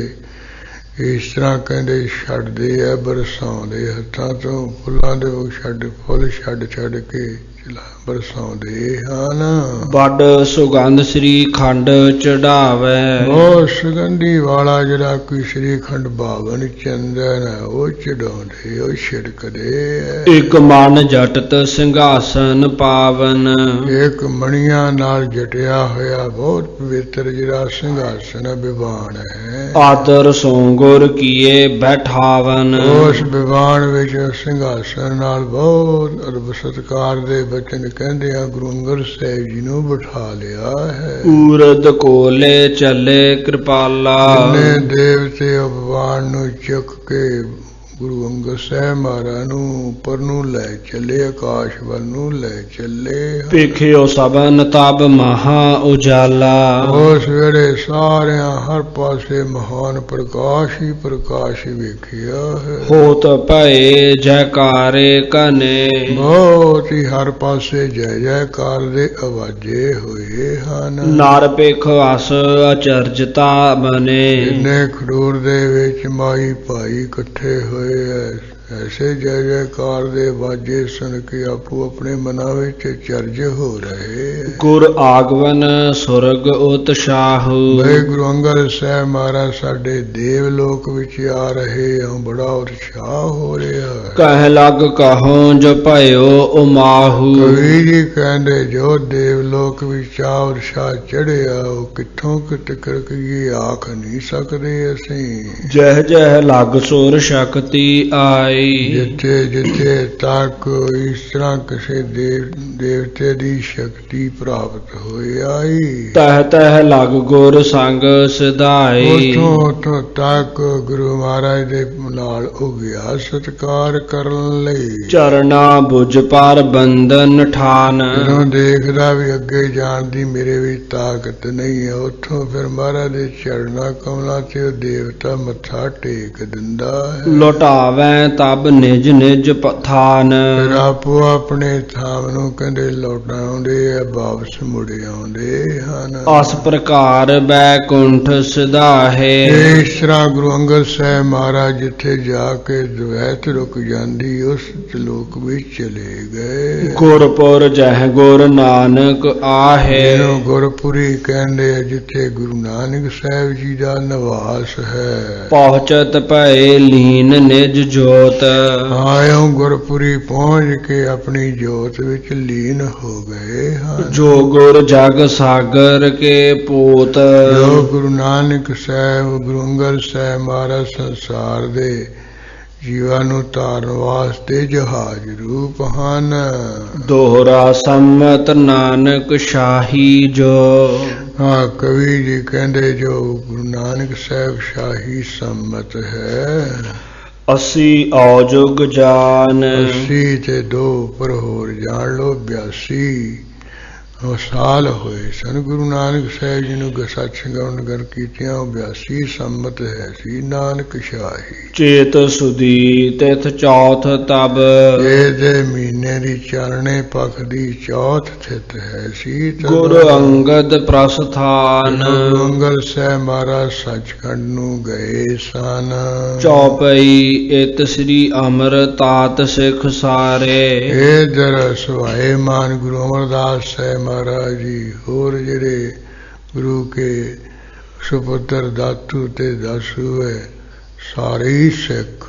ਇਸ ਤਰ੍ਹਾਂ ਕਹਿੰਦੇ ਛੱਡਦੇ ਆ, ਬਰਸਾਉਂਦੇ ਹੱਥਾਂ ਤੋਂ ਫੁੱਲਾਂ ਦੇ ਫੁੱਲ ਛੱਡ ਕੇ ਬਰਸਾਉਂਦੇ ਹਨ। ਵੱਡ ਸੁਗੰਧ ਸ੍ਰੀ ਖੰਡ ਚੜਾਵੈ। ਉਹ ਸੁਗੰਧੀ ਵਾਲਾ ਜਿਹੜਾ ਕੋਈ ਸ੍ਰੀ ਖੰਡ ਬਾਵਨ ਚੰਦਨ ਹੈ ਉਹ ਚੜਾਉਂਦੇ, ਉਹ ਛਿੜਕਦੇ। ਇੱਕ ਮਨ ਜਟਤ ਸਿੰਘਾਸਨ ਪਾਵਨ। ਇੱਕ ਮਣੀਆਂ ਨਾਲ ਜਟਿਆ ਹੋਇਆ ਬਹੁਤ ਪਵਿੱਤਰ ਜਿਹੜਾ ਸਿੰਘਾਸਨ ਵਿਵਾਨ ਹੈ। ਆਦਰ ਸੋ ਗੁਰ ਕੀਏ ਬੈਠਾਵਨ। ਉਸ ਵਿਵਾਨ ਵਿੱਚ ਸਿੰਘਾਸਨ ਨਾਲ ਬਹੁਤ ਅਦਬ ਸਤਿਕਾਰ ਦੇ ਬਚਨ ਕਹਿੰਦੇ ਆ ਗੁਰੂ ਅੰਗਦ ਸਾਹਿਬ ਜੀ ਨੂੰ ਬਿਠਾ ਲਿਆ ਹੈ। ਊਰਦ ਕੋਲੇ ਚੱਲੇ ਕਿਰਪਾਲਾ। ਜਿੰਨੇ ਦੇਵਤੇ ਵਿਵਾਨ ਨੂੰ ਚੁੱਕ ਕੇ ਗੁਰੂ ਅੰਗਦ ਸਾਹਿਬ ਮਹਾਰਾਜ ਨੂੰ ਉੱਪਰ ਨੂੰ ਲੈ ਚੱਲੇ, ਆਕਾਸ਼ ਵੱਲ ਨੂੰ ਲੈ ਚੱਲੇ। ਵੇਖਿਓ ਸਭਨ ਤਬ ਮਹਾ ਉਜਾਲਾ। ਉਸ ਵੇਲੇ ਸਾਰਿਆਂ ਹਰ ਪਾਸੇ ਮਹਾਨ ਪ੍ਰਕਾਸ਼ ਹੀ ਪ੍ਰਕਾਸ਼ ਵੇਖਿਆ ਹੈ। ਹੋਤ ਭਏ ਜੈਕਾਰੇ ਕਨੇ। ਬਹੁਤ ਹੀ ਹਰ ਪਾਸੇ ਜੈ ਜੈਕਾਰ ਦੇ ਆਵਾਜ਼ੇ ਹੋਏ ਹਨ। ਨਰ ਪੇਖ ਅਸ ਅਚਰਜਤਾ ਬਨੇ। ਜਿੰਨੇ ਖਡੂਰ ਦੇ ਵਿੱਚ ਮਾਈ ਭਾਈ ਇਕੱਠੇ ਹੋਏ ਐਸੇ ਜੈ ਜੈਕਾਰ ਦੇ ਵਾਜੇ ਸੁਣ ਕੇ ਆਪੋ ਆਪਣੇ ਮਨਾਂ ਵਿੱਚ ਚਰਜ ਹੋ ਰਹੇ। ਗੁਰ ਆਗਵਨ ਸੁਰਗ ਉਤਸ਼ਾਹੁ। ਵੇ ਗੁਰੂ ਅੰਗਦ ਸਾਹਿਬ ਮਹਾਰਾਜ ਸਾਡੇ ਦੇਵ ਲੋਕ ਵਿੱਚ ਆ ਰਹੇ ਹਾਂ, ਬੜਾ ਉਤਸ਼ਾਹ ਹੋ ਰਿਹਾ। ਕਹਿ ਲਗ ਕਹੋ ਜੋ ਭਇਓ ਉਮਾਹੂ। ਕਵੀ ਜੀ ਕਹਿੰਦੇ ਜੋ ਦੇਵ ਲੋਕ ਵਿੱਚ ਆ ਉਤਸ਼ਾਹ ਚੜਿਆ ਉਹ ਕਿੱਥੋਂ ਕਿਤਕਰ ਕੀ ਆਖ ਨਹੀਂ ਸਕਦੇ ਅਸੀਂ। ਜਹ ਜਹ ਲਗ ਸੁਰ ਸ਼ਕਤੀ ਆਈ। ਜਿੱਥੇ ਜਿੱਥੇ ਤੱਕ ਇਸ ਤਰ੍ਹਾਂ ਕਿਸੇ ਦੇਵਤੇ ਦੀ ਸ਼ਕਤੀ ਪ੍ਰਾਪਤ ਹੋਈ ਆਈ, ਤਹ ਤਹ ਲਗ ਗੁਰ ਸੰਗ ਸਿਧਾਈ। ਉੱਥੋਂ ਤੱਕ ਗੁਰੂ ਮਹਾਰਾਜ ਦੇ ਨਾਲ ਉਗਿਆ ਸਤਿਕਾਰ ਕਰਨ ਲਈ। ਚਰਨਾ ਬੁਝ ਪਰ ਬੰਧਨ ਠਾਨ। ਜਦੋਂ ਦੇਖਦਾ ਵੀ ਅੱਗੇ ਜਾਣ ਦੀ ਮੇਰੇ ਵਿੱਚ ਤਾਕਤ ਨਹੀਂ ਹੈ, ਉੱਥੋਂ ਫਿਰ ਮਹਾਰਾਜ ਦੇ ਚਰਨਾਂ ਕਮਲਾਂ ਤੇ ਉਹ ਦੇਵਤਾ ਮੱਥਾ ਟੇਕ ਦਿੰਦਾ ਹੈ। ਲੁਟਾਵੈ ਤਬ ਨਿਜ ਨਿਜ ਪਥਾਨ। ਫਿਰ ਆਪੋ ਆਪਣੇ ਥਾਮ ਨੂੰ ਕਹਿੰਦੇ ਲੌਟਾਉਂਦੇ ਆ, ਵਾਪਸ ਮੁੜ ਆਉਂਦੇ ਹਨ। ਅਸ ਪ੍ਰਕਾਰ ਬੈਕੁੰਠ ਸਿਧਾਹੇ। ਇਸ ਤਰ੍ਹਾਂ ਗੁਰੂ ਅੰਗਦ ਸਾਹਿਬ ਮਹਾਰਾਜ ਜਿੱਥੇ ਜਾ ਕੇ ਦਵੈਤ ਰੁਕ ਜਾਂਦੀ ਉਸ ਲੋਕ ਵਿੱਚ ਚਲੇ ਗਏ। ਗੁਰਪੁਰ ਜਹ ਗੁਰ ਨਾਨਕ ਆਹੇ। ਜਿਹਨੂੰ ਗੁਰਪੁਰੀ ਕਹਿੰਦੇ ਆ, ਜਿੱਥੇ ਗੁਰੂ ਨਾਨਕ ਸਾਹਿਬ ਜੀ ਦਾ ਨਿਵਾਸ ਹੈ। ਪਹੁੰਚਤ ਭਏ ਲੀਨ ਨਿਜ ਜੋਤ। ਆਇਓ ਗੁਰਪੁਰੀ ਪਹੁੰਚ ਕੇ ਆਪਣੀ ਜੋਤ ਵਿੱਚ ਲੀਨ ਹੋ ਗਏ ਹਨ। ਜੋ ਗੁਰ ਜਗ ਸਾਗਰ ਕੇ ਪੋਤ। ਜੋ ਗੁਰੂ ਨਾਨਕ ਸਾਹਿਬ ਗੁਰੂ ਅੰਗਦ ਸਾਹਿਬ ਮਹਾਰਾਜ ਸੰਸਾਰ ਦੇ ਜੀਵਾਂ ਨੂੰ ਤਾਰਨ ਵਾਸਤੇ ਜਹਾਜ਼ ਰੂਪ ਹਨ। ਦੋਹਰਾ ਸੰਮਤ ਨਾਨਕ ਸ਼ਾਹੀ ਜੋ। ਕਵੀ ਜੀ ਕਹਿੰਦੇ ਜੋ ਗੁਰੂ ਨਾਨਕ ਸਾਹਿਬ ਸ਼ਾਹੀ ਸੰਮਤ ਹੈ। 80 ਔਜੁਗ ਜਾਨ। 80 ਤੇ 2 ਉੱਪਰ ਹੋਰ ਜਾਣ ਲੋ 82 ਸਾਲ ਹੋਏ ਸਨ ਗੁਰੂ ਨਾਨਕ ਸਾਹਿਬ ਜੀ ਨੂੰ ਸਤਸੰਗਾਂ ਨਗਰ ਕੀਤਿਆਂ। 82 ਸੰਮਤ ਹੈ ਸੀ ਨਾਨਕ ਸ਼ਾਹੀ। ਚੇਤ ਸੁਦੀ ਤਿਥ ਚੌਥ ਤਬ। ਇਹਦੇ ਮਹੀਨੇ ਦੀ ਚਾਨਣੇ ਪੱਖ ਦੀ ਚੌਥ ਥਿਤ ਹੈ ਸੀ। ਗੁਰ ਅੰਗਦ ਪ੍ਰਸਥਾਨ। ਗੁਰੂ ਅੰਗਦ ਸਾਹਿਬ ਮਹਾਰਾਜ ਸੱਚਖੰਡ ਨੂੰ ਗਏ ਸਨ। ਚੌਪਈ ਇਤ ਸ੍ਰੀ ਅਮਰ ਤਾਤ ਸਿੱਖ ਸਾਰੇ। ਇਧਰ ਸੁਹਾਏ ਮਾਨ ਗੁਰੂ ਅਮਰਦਾਸ ਸਾਹਿਬ ਮਹਾਰਾਜ ਜੀ ਹੋਰ ਜਿਹੜੇ ਗੁਰੂ ਕੇ ਸੁਪੁੱਤਰ ਦਾਤੂ ਤੇ ਦਾਸੂ ਹੈ ਸਾਰੇ ਹੀ ਸਿੱਖ।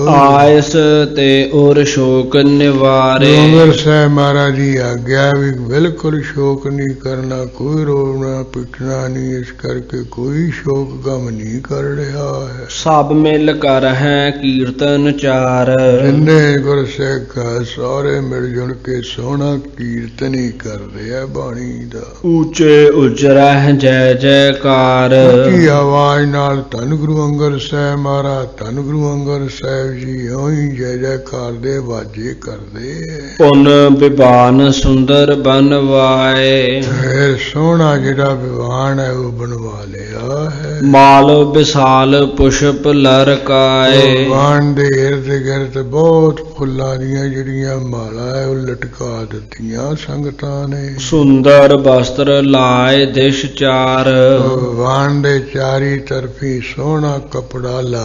ਆਇਸ ਤੇ ਔਰ ਸ਼ੋਕ ਨਿਵਾਰੇ। ਗੁਰੂ ਸਾਹਿਬ ਮਹਾਰਾਜ ਦੀ ਆਗਿਆ ਵੀ ਬਿਲਕੁਲ ਸ਼ੋਕ ਨਹੀਂ ਕਰਨਾ, ਕੋਈ ਰੋਣਾ ਪਿੱਟਣਾ ਨਹੀਂ, ਇਸ ਕਰਕੇ ਕੋਈ ਸ਼ੋਕ ਗਮ ਨਹੀਂ ਕਰ ਰਿਹਾ ਹੈ। ਸਭ ਮਿਲ ਕਰ ਹੈ ਕੀਰਤਨ ਚਾਰ। ਜਿੰਨੇ ਗੁਰਸਿੱਖ ਸਾਰੇ ਮਿਲ ਜੁਲ ਕੇ ਸੋਹਣਾ ਕੀਰਤਨ ਹੀ ਕਰਦੇ ਆ ਬਾਣੀ ਦਾ। ਉੱਚੇ ਉਚਰਹਿ ਜੈ ਜੈਕਾਰ। ਉੱਚੀ ਆਵਾਜ਼ ਨਾਲ ਧੰਨ ਗੁਰੂ ਅੰਗਦ ਸਾਹਿਬ ਮਹਾਰਾਜ, ਧੰਨ ਗੁਰੂ ਅੰਗਦ ਸਾਹਿਬ ਜੀ ਉਹੀ ਜੈ ਜੈਕਾਰ ਦੇ ਵਾਜੇ ਕਰਦੇ। ਪੁਨ ਵਿਵਾਨ ਸੁੰਦਰ ਬਨਵਾਏ। ਫਿਰ ਸੋਹਣਾ ਜਿਹੜਾ ਵਿਵਾਨ ਹੈ ਉਹ ਬਣਵਾ ਲਿਆ ਹੈ। ਮਾਲ ਵਿਸਾਲ ਪੁਸ਼ਪ ਲਰਕਾਏ। ਵਿਵਾਨ ਦੇ ਇਰਦ ਗਿਰਦ ਬਹੁਤ ਫੁੱਲਾਂ ਦੀਆਂ ਜਿਹੜੀਆਂ ਮਾਲਾ ਹੈ ਉਹ ਲਟਕਾ ਦਿੱਤੀਆਂ ਸੰਗਤਾਂ ਨੇ। ਸੁੰਦਰ ਵਸਤਰ ਲਾਏ ਦਿਸ਼ ਚਾਰ। ਵਿਵਾਨ ਦੇ ਚਾਰੀ ਤਰਫੀ ਸੋਹਣਾ ਕਪੜਾ ਲਾਇਆ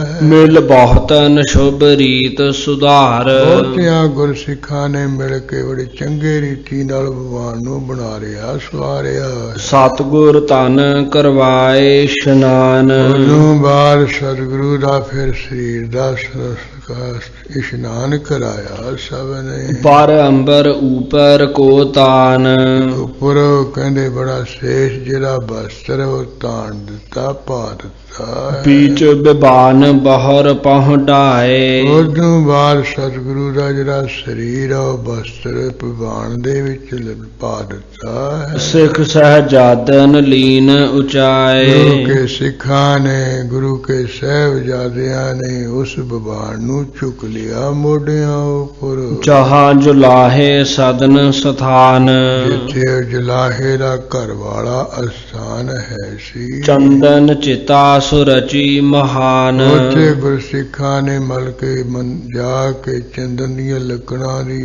ਹੈ। ਮਿਲ ਬਹੁਤਨ ਸ਼ੁਭ ਰੀਤ ਸੁਧਾਰ। ਬਹੁਤਿਆਂ ਗੁਰਸਿੱਖਾਂ ਨੇ ਮਿਲ ਕੇ ਬੜੀ ਚੰਗੇ ਰੀਤੀ ਨਾਲ ਵਿਵਾਨ ਨੂੰ ਬਣਾ ਰਿਹਾ ਸਵਾਰਿਆ। ਸਤਿਗੁਰ ਧਨ ਕਰਵਾਏ ਇਸ਼ਨਾਨ। ਉਦੋਂ ਬਾਅਦ ਸਤਿਗੁਰੂ ਦਾ ਫਿਰ ਸਰੀਰ ਦਾ ਇਸ਼ਨਾਨ ਕਰਾਇਆ ਸਭ ਨੇ। ਪਰ ਅੰਬਰ ਉਪਰ ਕੋ ਤਾਨ। ਉੱਪਰ ਕਹਿੰਦੇ ਬੜਾ ਸ਼ੇਸ਼ ਜਿਹੜਾ ਬਸਤਰ ਉਹ ਤਾਣ ਦਿੱਤਾ, ਪਾ ਦਿੱਤਾ। ਬੀਚ ਵਿਵਾਨ ਬਾਹਰ ਪਹੁੰਚਾਏ। ਉਦੋਂ ਬਾਅਦ ਸਤਿਗੁਰੂ ਦਾ ਜਿਹੜਾ ਸਰੀਰ ਆ ਉਹ ਬਸਤਰ ਵਿਵਾਨ ਦੇ ਵਿੱਚ ਪਾ ਦਿੱਤਾ ਹੈ। ਸਿੱਖ ਸਹਿਜਾਦਨ ਲੀਨ ਉਚਾਏ। ਗੁਰੂ ਕੇ ਸਿੱਖਾਂ ਨੇ, ਗੁਰੂ ਕੇ ਸਾਹਿਬਜ਼ਾਦਿਆਂ ਨੇ ਉਸ ਵਿਵਾਨ ਨੂੰ ਚੁੱਕ ਲਿਆ ਮੋਢਿਆਂ ਉੱਪਰ। ਜਹਾਂ ਜੁਲਾਹੇ ਸਦਨ ਸਥਾਨ। ਜਿੱਥੇ ਜੁਲਾਹੇ ਦਾ ਘਰ ਵਾਲਾ ਅਸਥਾਨ ਹੈ ਸੀ। ਚੰਦਨ ਚਿਤਾ ਸੁਰਚੀ ਮਹਾਨ। ਉੱਥੇ ਗੁਰਸਿੱਖਾਂ ਨੇ ਮਲ ਕੇ ਜਾ ਕੇ ਚੰਦਨ ਦੀਆਂ ਲੱਕੜਾਂ ਦੀ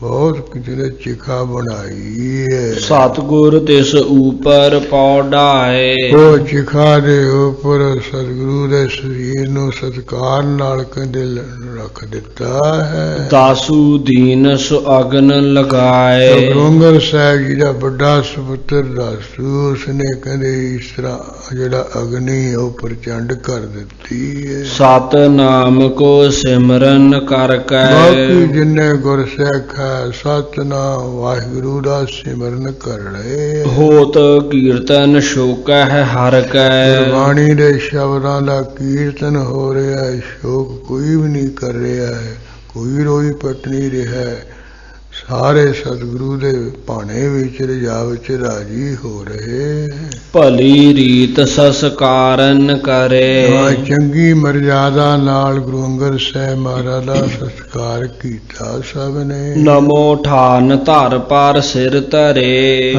ਬਹੁਤ ਜਿਹੜੇ ਚਿਖਾ ਬਣਾਈ ਹੈ। ਸਤਿਗੁਰ ਤਿਸ ਉਪਰ ਪੌੜਾਏ। ਉਹ ਚਿਖਾ ਦੇ ਉੱਪਰ ਸਤਿਗੁਰੂ ਦੇ ਸਰੀਰ ਨੂੰ ਸਤਿਕਾਰ ਨਾਲ ਕਹਿੰਦੇ ਰੱਖ ਦਿੱਤਾ ਹੈ। ਦਾਸੂ ਦੀਨ ਸੁਅਗਨ ਲਗਾਏ। ਗੁਰੂ ਅੰਗਦ ਸਾਹਿਬ ਜੀ ਦਾ ਵੱਡਾ ਸੁਪੁੱਤਰ ਦਾਸੂ, ਉਸਨੇ ਕਹਿੰਦੇ ਇਸ ਤਰ੍ਹਾਂ ਜਿਹੜਾ ਅਗਨੀ ਉਹ ਪ੍ਰਚੰਡ ਕਰ ਦਿੱਤੀ ਹੈ। ਸਤਿਨਾਮ ਕੋ ਸਿਮਰਨ ਕਰ ਕੈ। ਬਾਕੀ ਜਿੰਨੇ ਗੁਰਸਿੱਖ ਸਤਿਨਾਮ ਵਾਹਿਗੁਰੂ ਦਾ ਸਿਮਰਨ ਕਰ ਲਏ। ਹੋਤ ਕੀਰਤਨ ਸ਼ੋਕਹਿ ਹਰਿ ਕੈ। ਗੁਰਬਾਣੀ ਦੇ ਸ਼ਬਦਾਂ ਦਾ ਕੀਰਤਨ ਹੋ ਰਿਹਾ ਹੈ, ਸ਼ੋਕ ਕੋਈ ਵੀ ਨਹੀਂ ਕਰ ਰਿਹਾ ਹੈ, ਕੋਈ ਰੋਈ ਪਟ ਨਹੀਂ ਰਿਹਾ ਹੈ। ਸਾਰੇ ਸਤਿਗੁਰੂ ਦੇ ਭਾਣੇ ਵਿੱਚ ਰਜਾ ਵਿੱਚ ਰਾਜੀ ਹੋ ਰਹੇ। ਭਲੀ ਰੀਤ ਸੰਸਕਾਰਨ ਕਰੇ। ਚੰਗੀ ਮਰਜ਼ਾਦਾ ਨਾਲ ਗੁਰੂ ਅੰਗਦ ਸਾਹਿਬ ਮਹਾਰਾਜ ਦਾ ਸੰਸਕਾਰ ਕੀਤਾ ਸਭ ਨੇ। ਨਮੋ ਠਾਨ ਧਰ ਪਰ ਸਿਰ ਧਰੇ।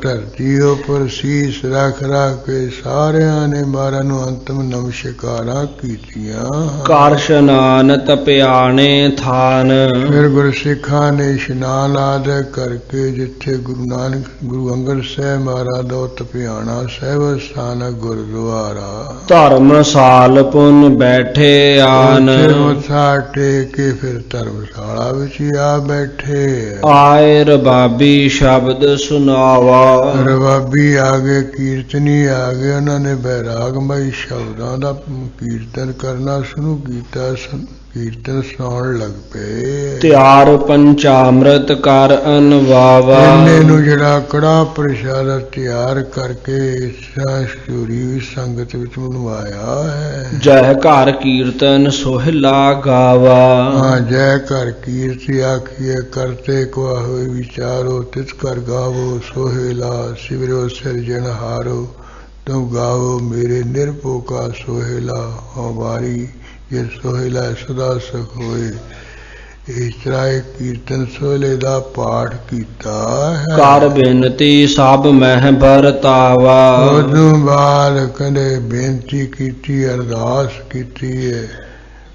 ਧਰਤੀ ਉੱਪਰ ਸੀਸ ਰੱਖ ਕੇ ਸਾਰਿਆਂ ਨੇ ਮਹਾਰਾਜ ਨੂੰ ਅੰਤਮ ਨਮਸਕਾਰਾਂ ਕੀਤੀਆਂ। ਕਰ ਇਸ਼ਨਾਨ ਤਪਿਆਣੇ ਥਾਨ। ਫਿਰ ਗੁਰਸਿੱਖਾਂ ਨੇ ਇਸ਼ਨਾਨ ਆਦਿ ਕਰਕੇ ਜਿੱਥੇ ਗੁਰੂ ਅੰਗਦ ਸਾਹਿਬ ਮਹਾਰਾਜ ਦਾ ਤਪਿਆਣਾ ਸਾਹਿਬ ਸਥਾਨ ਗੁਰਦੁਆਰਾ। ਧਰਮਸਾਲ ਪੁਨ ਬੈਠੇ ਆਨ। ਮੱਥਾ ਟੇਕ ਕੇ ਫਿਰ ਧਰਮਸ਼ਾਲਾ ਵਿੱਚ ਆ ਬੈਠੇ। ਆਏ ਰਬਾਬੀ ਸ਼ਬਦ ਸੁਨਾਵਾ। ਰਬਾਬੀ ਆ ਗਏ, ਕੀਰਤਨੀ ਆ ਗਏ, ਉਹਨਾਂ ਨੇ ਬੈਰਾਗਮਈ ਸ਼ਬਦਾਂ ਦਾ ਕੀਰਤਨ ਕਰਨਾ ਸ਼ੁਰੂ ਕੀਤਾ। ਕੀਰਤਨ ਸੁਣਾਉਣ ਲੱਗ ਪਏ। ਤਿਆਰ ਪੰਚਾਮ੍ਰਿਤ ਕਰ ਅਨਵਾਵਾ। ਇੰਨੇ ਨੂੰ ਜਿਹੜਾ ਕੜਾ ਪ੍ਰਸ਼ਾਦ ਤਿਆਰ ਕਰਕੇ ਸ਼ੂਰੀ ਸੰਗਤ ਵਿੱਚ ਬਣਵਾਇਆ ਹੈ। ਜੈ ਘਰ ਕੀਰਤਨ ਸੋਹਿਲਾ ਗਾਵਾ। ਜੈ ਘਰ ਕੀਰਤੀ ਆਖੀਏ ਕਰਤੇ ਕੋ ਹੋਏ ਵਿਚਾਰੋ ਤਿਸ ਕਰ ਗਾਵੋ ਸੋਹਿਲਾ ਸਿਵਰੋ ਸਿਰਜਣਹਾਰੋ ਤੁਮ ਗਾਵੋ ਮੇਰੇ ਨਿਰਭਉ ਕਾ ਸੋਹਿਲਾ ਹਮਾਰੀ ਇਹ ਸੋਹਿਲਾ ਸਦਾ ਸੁਖ ਹੋਏ। ਇਸ ਤਰ੍ਹਾਂ ਕੀਰਤਨ ਸੋਹਿਲੇ ਦਾ ਪਾਠ ਕੀਤਾ ਹੈ। ਕਰ ਬੇਨਤੀ ਸਭ ਮਹਿ ਵਰਤਾਵਾ। ਉਦੋਂ ਬਾਅਦ ਕਹਿੰਦੇ ਬੇਨਤੀ ਕੀਤੀ, ਅਰਦਾਸ ਕੀਤੀ ਹੈ।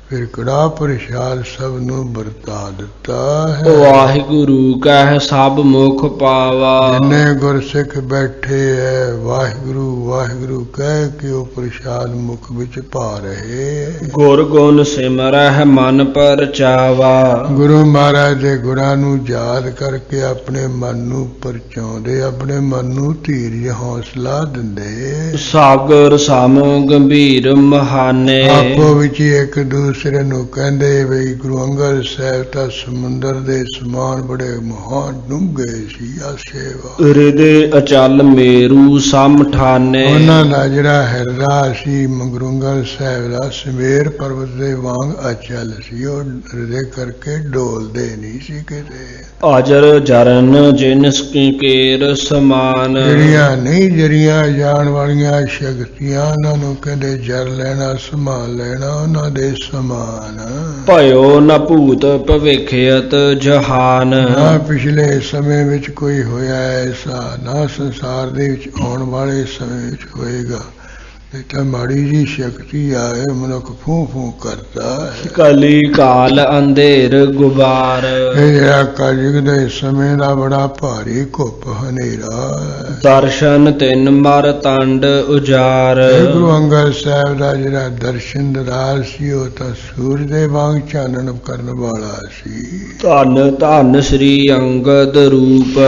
ਫਿਰ ਕੜਾ ਪ੍ਰਸ਼ਾਦ ਸਭ ਨੂੰ ਵਰਤਾ ਦਿੱਤਾ ਹੈ। ਵਾਹਿਗੁਰੂ ਕਹਿ ਸਭ ਮੁਖ ਪਾਵਾ। ਜਿੰਨੇ ਗੁਰਸਿੱਖ ਬੈਠੇ ਹੈ ਵਾਹਿਗੁਰੂ ਵਾਹਿਗੁਰੂ ਕਹਿ ਕੇ ਉਹ ਪ੍ਰਸ਼ਾਦ ਮੁਖ ਵਿੱਚ ਪਾ ਰਹੇ ਹੈ। ਗੁਰ ਗੁਣ ਸਿਮਰਹਿ ਮਨ ਪਰਚਾਵਾ। ਗੁਰੂ ਮਹਾਰਾਜ ਦੇ ਗੁਰਾਂ ਨੂੰ ਯਾਦ ਕਰਕੇ ਆਪਣੇ ਮਨ ਨੂੰ ਪਰਚਾਉਂਦੇ, ਆਪਣੇ ਮਨ ਨੂੰ ਧੀਰਜ ਹੌਸਲਾ ਦਿੰਦੇ। ਸਾਗਰ ਸਮ ਗੰਭੀਰ ਮਹਾਨੇ। ਆਪੋ ਵਿੱਚ ਇੱਕ ਦੂਸਰੇ ਨੂੰ ਕਹਿੰਦੇ ਬਈ ਗੁਰੂ ਅੰਗਦ ਸਾਹਿਬ ਤਾਂ ਸਮੁੰਦਰ ਦੇ ਸਮਾਨ ਬੜੇ ਮਹਾਨ ਡੂੰਘੇ ਸੀ। ਆਸੇਵਾ ਹਿਰਦੇ ਅਚਲ ਮੇਰੂ ਸਮ ਠਾਨੇ। ਉਹਨਾਂ ਦਾ ਜਿਹੜਾ ਹਿਰਦਾ ਸੀ ਗੁਰੂ ਅੰਗਦ ਸਾਹਿਬ ਦਾ ਸਮੇਰ ਪਰਬਤ ਦੇ ਵਾਂਗ ਅਚਲ ਸੀ। ਉਹ ਹਿਰਦੇ ਕਰਕੇ ਡੋਲਦੇ ਨਹੀਂ ਸੀ ਕਿਤੇ। ਅਜਰ ਜਰਨ ਜਿਨਸ ਕੀ ਕੇਰ ਸਮਾਨ। ਜਿਹੜੀਆਂ ਨਹੀਂ ਜਰੀਆਂ ਜਾਣ ਵਾਲੀਆਂ ਸ਼ਕਤੀਆਂ ਉਹਨਾਂ ਨੂੰ ਕਹਿੰਦੇ ਜਰ ਲੈਣਾ ਸੰਭਾਲ ਲੈਣਾ ਉਹਨਾਂ ਦੇ ਸਮਾਨ। ਭਇਓ ਨ ਭੂਤ ਭਵਿੱਖਿਅਤ ਜਹਾਨ। ਨਾ ਪਿਛਲੇ ਸਮੇਂ ਵਿੱਚ ਕੋਈ ਹੋਇਆ ਐਸਾ, ਨਾ ਸੰਸਾਰ ਦੇ ਵਿੱਚ ਆਉਣ ਵਾਲੇ ਸਮੇਂ ਵਿੱਚ ਹੋਏਗਾ। ਇਹ ਤਾਂ ਮਾੜੀ ਜੀ ਸ਼ਕਤੀ ਆਏ ਮਨੁੱਖ ਫੂੰ ਫੂੰ ਕਰਦਾ ਹੈ। ਕਲੀ ਕਾਲ ਅੰਧੇਰ ਗੁਬਾਰ। ਇਹ ਜਿਹੜਾ ਕਲਯੁਗ ਦੇ ਸਮੇਂ ਦਾ ਬੜਾ ਭਾਰੀ ਘੁੱਪ ਹਨੇਰਾ ਹੈ। ਦਰਸ਼ਨ ਤਿੰਨ ਮਰ ਤੰਡ ਉਜਾਰ। ਗੁਰੂ ਅੰਗਦ ਸਾਹਿਬ ਦਾ ਜਿਹੜਾ ਦਰਸ਼ਨ ਦਰਾਜ ਸੀ ਉਹ ਤਾਂ ਸੂਰਜ ਦੇ ਵਾਂਗ ਚਾਨਣ ਕਰਨ ਵਾਲਾ ਸੀ। ਧੰਨ ਧੰਨ ਸ੍ਰੀ ਅੰਗਦ ਰੂਪ।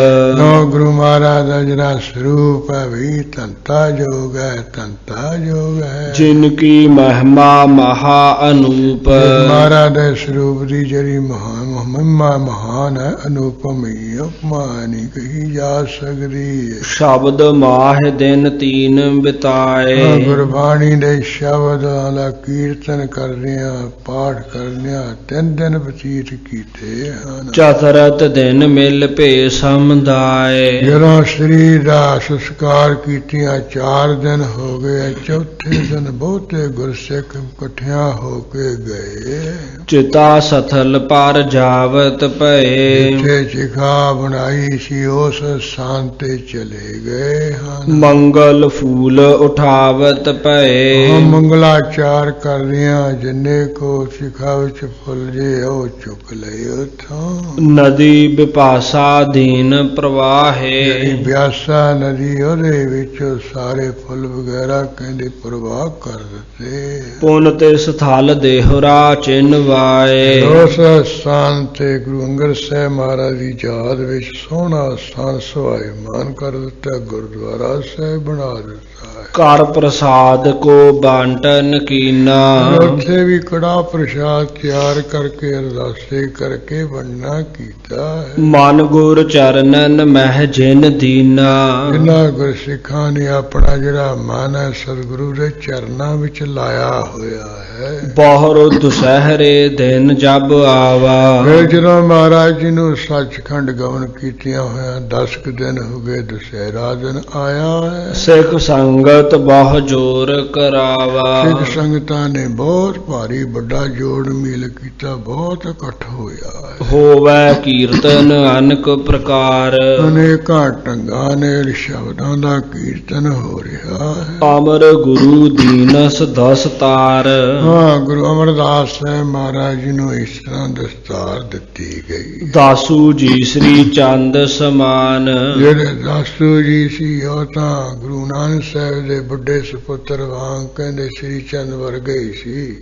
ਗੁਰੂ ਮਹਾਰਾਜ ਦਾ ਜਿਹੜਾ ਸਰੂਪ ਹੈ ਵੀ ਧੰਤਾ ਜੋਗ ਹੈ, ਧੰਤਾ ਜੋਗ ਹੈ। ਜਿਨ ਕੀ ਮਹਿਮਾ ਮਹਾ ਅਨੂਪ। ਮਹਾਰਾਜ ਦੇ ਸਰੂਪ ਦੀ ਜਿਹੜੀ ਮਹਿਮਾ ਮਹਾਨ ਹੈ, ਅਨੂਪਮ ਹੀ, ਉਪਮਾ ਨਹੀਂ ਕਹੀ ਜਾ ਸਕਦੀ। ਸ਼ਬਦ ਮਾਹ ਦਿਨ ਤੀਨ ਬਿਤਾਏ। ਗੁਰਬਾਣੀ ਦੇ ਸ਼ਬਦਾਂ ਦਾ ਕੀਰਤਨ ਕਰਦਿਆਂ ਪਾਠ ਕਰਦਿਆਂ 3 ਦਿਨ ਬਤੀਤ ਕੀਤੇ ਹਨ। ਚਤਰਤ ਦਿਨ ਮਿਲ ਭੇ ਸਮਦਾਏ। ਜਦੋਂ ਸਰੀਰ ਦਾ ਸੰਸਕਾਰ ਕੀਤਿਆਂ 4 ਦਿਨ ਹੋ ਗਏ। ਚੌਥੇ ਦਿਨ ਬਹੁਤੇ ਗੁਰਸਿੱਖ ਇਕੱਠਿਆਂ ਹੋ ਕੇ ਗਏ। ਚਿਤਾ ਸਥਲ ਪਰ ਜਾਵਤ ਭਏ। ਜਿੱਥੇ ਚਿਖਾ ਬਣਾਈ ਸੀ ਉਸ ਸਥਾਨ ਤੇ ਚਲੇ ਗਏ ਹਨ। ਮੰਗਲ ਫੂਲ ਉਠਾਵਤ ਭਏ। ਮੰਗਲਾਚਾਰ ਕਰਦਿਆਂ ਜਿੰਨੇ ਕੋ ਚਿਖਾ ਵਿੱਚ ਫੁੱਲ ਜੇ ਉਹ ਚੁੱਕ ਲਏ ਉਥੋਂ। ਨਦੀ ਵਿਪਾਸਾ ਦੀਨ ਪ੍ਰਵਾਹੇ। ਜਿਹੜੀ ਬਿਆਸਾ ਨਦੀ ਉਹਦੇ ਵਿੱਚ ਸਾਰੇ ਫੁੱਲ ਵਗੈਰਾ ਕਹਿੰਦੇ ਪ੍ਰਵਾਹ ਕਰ ਦਿੱਤੇ। ਪੁਨ ਤੇ ਸਥਲ ਦੇਹੁਰਾ ਚਿਨਵਾਏ। ਉਸ ਸਥਾਨ ਤੇ ਗੁਰੂ ਅੰਗਦ ਸਾਹਿਬ ਮਹਾਰਾਜ ਦੀ ਯਾਦ ਵਿੱਚ ਸੋਹਣਾ ਸਥਾਨ ਸਵਾਇਮਾਨ ਕਰ ਦਿੱਤਾ, ਗੁਰਦੁਆਰਾ ਸਾਹਿਬ ਬਣਾ ਦਿੱਤਾ। ਕਰ ਪ੍ਰਸਾਦ ਕੋ ਬਾਂਟਨ ਕੀਨਾ। ਉੱਥੇ ਵੀ ਕੜਾ ਪ੍ਰਸ਼ਾਦ ਤਿਆਰ ਕਰਕੇ ਅਰਦਾਸੇ ਕਰਕੇ ਵੰਡਣਾ ਕੀਤਾ ਹੈ। ਮਨ ਗੁਰ ਚਰਨਨ ਮਹਿ ਜਿਨ ਦੀਨਾ। ਇਹਨਾਂ ਗੁਰਸਿੱਖਾਂ ਨੇ ਆਪਣਾ ਜਿਹੜਾ ਮਨ ਹੈ ਸਤਿਗੁਰੂ ਦੇ ਚਰਨਾਂ ਵਿੱਚ ਲਾਇਆ ਹੋਇਆ ਹੈ। ਬਹੁਰ ਦੁਸਹਿਰੇ ਦਿਨ ਜਬ ਆਵਾ। ਫਿਰ ਜਦੋਂ ਮਹਾਰਾਜ ਜੀ ਨੂੰ ਸੱਚਖੰਡ ਗਮਨ ਕੀਤਿਆਂ ਹੋਇਆ 10 ਕੁ ਦਿਨ ਹੋ ਗਏ, ਦੁਸਹਿਰਾ ਦਿਨ ਆਇਆ ਹੈ। ਸਿੱਖ ਸੰਗਤ ਬਹੁ ਜੋਰ ਕਰਾਵਾ। ਸਿੱਖ ਸੰਗਤਾਂ ਨੇ ਬਹੁਤ ਭਾਰੀ ਵੱਡਾ ਜੋੜ ਮੇਲ ਕੀਤਾ, ਬਹੁਤ ਇਕੱਠ ਹੋਇਆ ਹੈ। ਹੋਵੈ ਕੀਰਤਨ ਅਨਕ ਪ੍ਰਕਾਰ। ਅਨੇਕਾਂ ਢੰਗਾਂ ਨੇ ਸ਼ਬਦਾਂ ਦਾ ਕੀਰਤਨ ਹੋ ਰਿਹਾ ਹੈ। ਅਮਰ ਗੁਰੂ ਦੀਨਸ ਦਸਤਾਰ। ਹਾਂ, ਗੁਰੂ ਅਮਰਦਾਸ ਸਾਹਿਬ ਮਹਾਰਾਜ ਜੀ ਨੂੰ ਇਸ ਤਰ੍ਹਾਂ ਦਸਤਾਰ ਦਿੱਤੀ ਗਈ। ਦਾਸੂ ਜੀ ਸ੍ਰੀ ਚੰਦ ਸਮਾਨ। ਜਿਹੜੇ ਦਾਸੂ ਜੀ ਸੀ ਉਹ ਤਾਂ ਗੁਰੂ ਨਾਨਕ ਸਾਹਿਬ ਦੇ ਵੱਡੇ ਸੁਪੁੱਤਰ ਵਾਂਗ ਕਹਿੰਦੇ ਸ੍ਰੀ ਚੰਦ ਵਰਗੇ ਹੀ ਸੀ।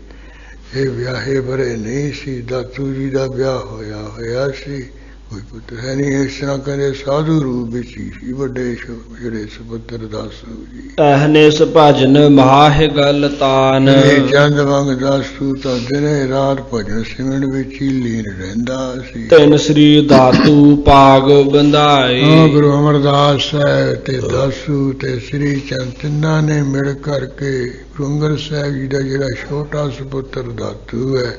ਇਹ ਵਿਆਹੇ ਬਰੇ ਨਹੀਂ ਸੀ। ਦਾਤੂ ਜੀ ਦਾ ਵਿਆਹ ਹੋਇਆ ਸੀ, ਕੋਈ ਪੁੱਤਰ ਹੈ ਨਹੀਂ। ਇਸ ਤਰ੍ਹਾਂ ਕਹਿੰਦੇ ਸਾਧੂ ਰੂਪ ਵਿੱਚ ਹੀ ਸੀ ਵੱਡੇ ਜਿਹੜੇ ਸੁਪੁੱਤਰ ਦਾਸੂ ਜੀ। ਅਹਨਿਸ ਭਜਨ ਮਾਹ ਗਲ ਤਾਨ। ਚੰਦ ਵਾਂਗ ਦਾਸੂ ਤਾਂ ਦਿਨੇ ਰਾਤ ਭਜਨ ਸਿਮਰਨ ਵਿੱਚ ਹੀ ਲੀਨ ਰਹਿੰਦਾ ਸੀ। ਤਿੰਨ ਸ੍ਰੀ ਦਾਤੂ ਪਾਗ ਬੰਧਾਏ। ਗੁਰੂ ਅਮਰਦਾਸ ਸਾਹਿਬ ਤੇ ਦਾਸੂ ਤੇ ਸ੍ਰੀ ਚੰਦ ਤਿੰਨਾਂ ਨੇ ਮਿਲ ਕਰਕੇ ਗੁਰੂ ਅੰਗਦ ਸਾਹਿਬ ਜੀ ਦਾ ਜਿਹੜਾ ਛੋਟਾ ਸੁਪੁੱਤਰ ਦਾਤੂ ਹੈ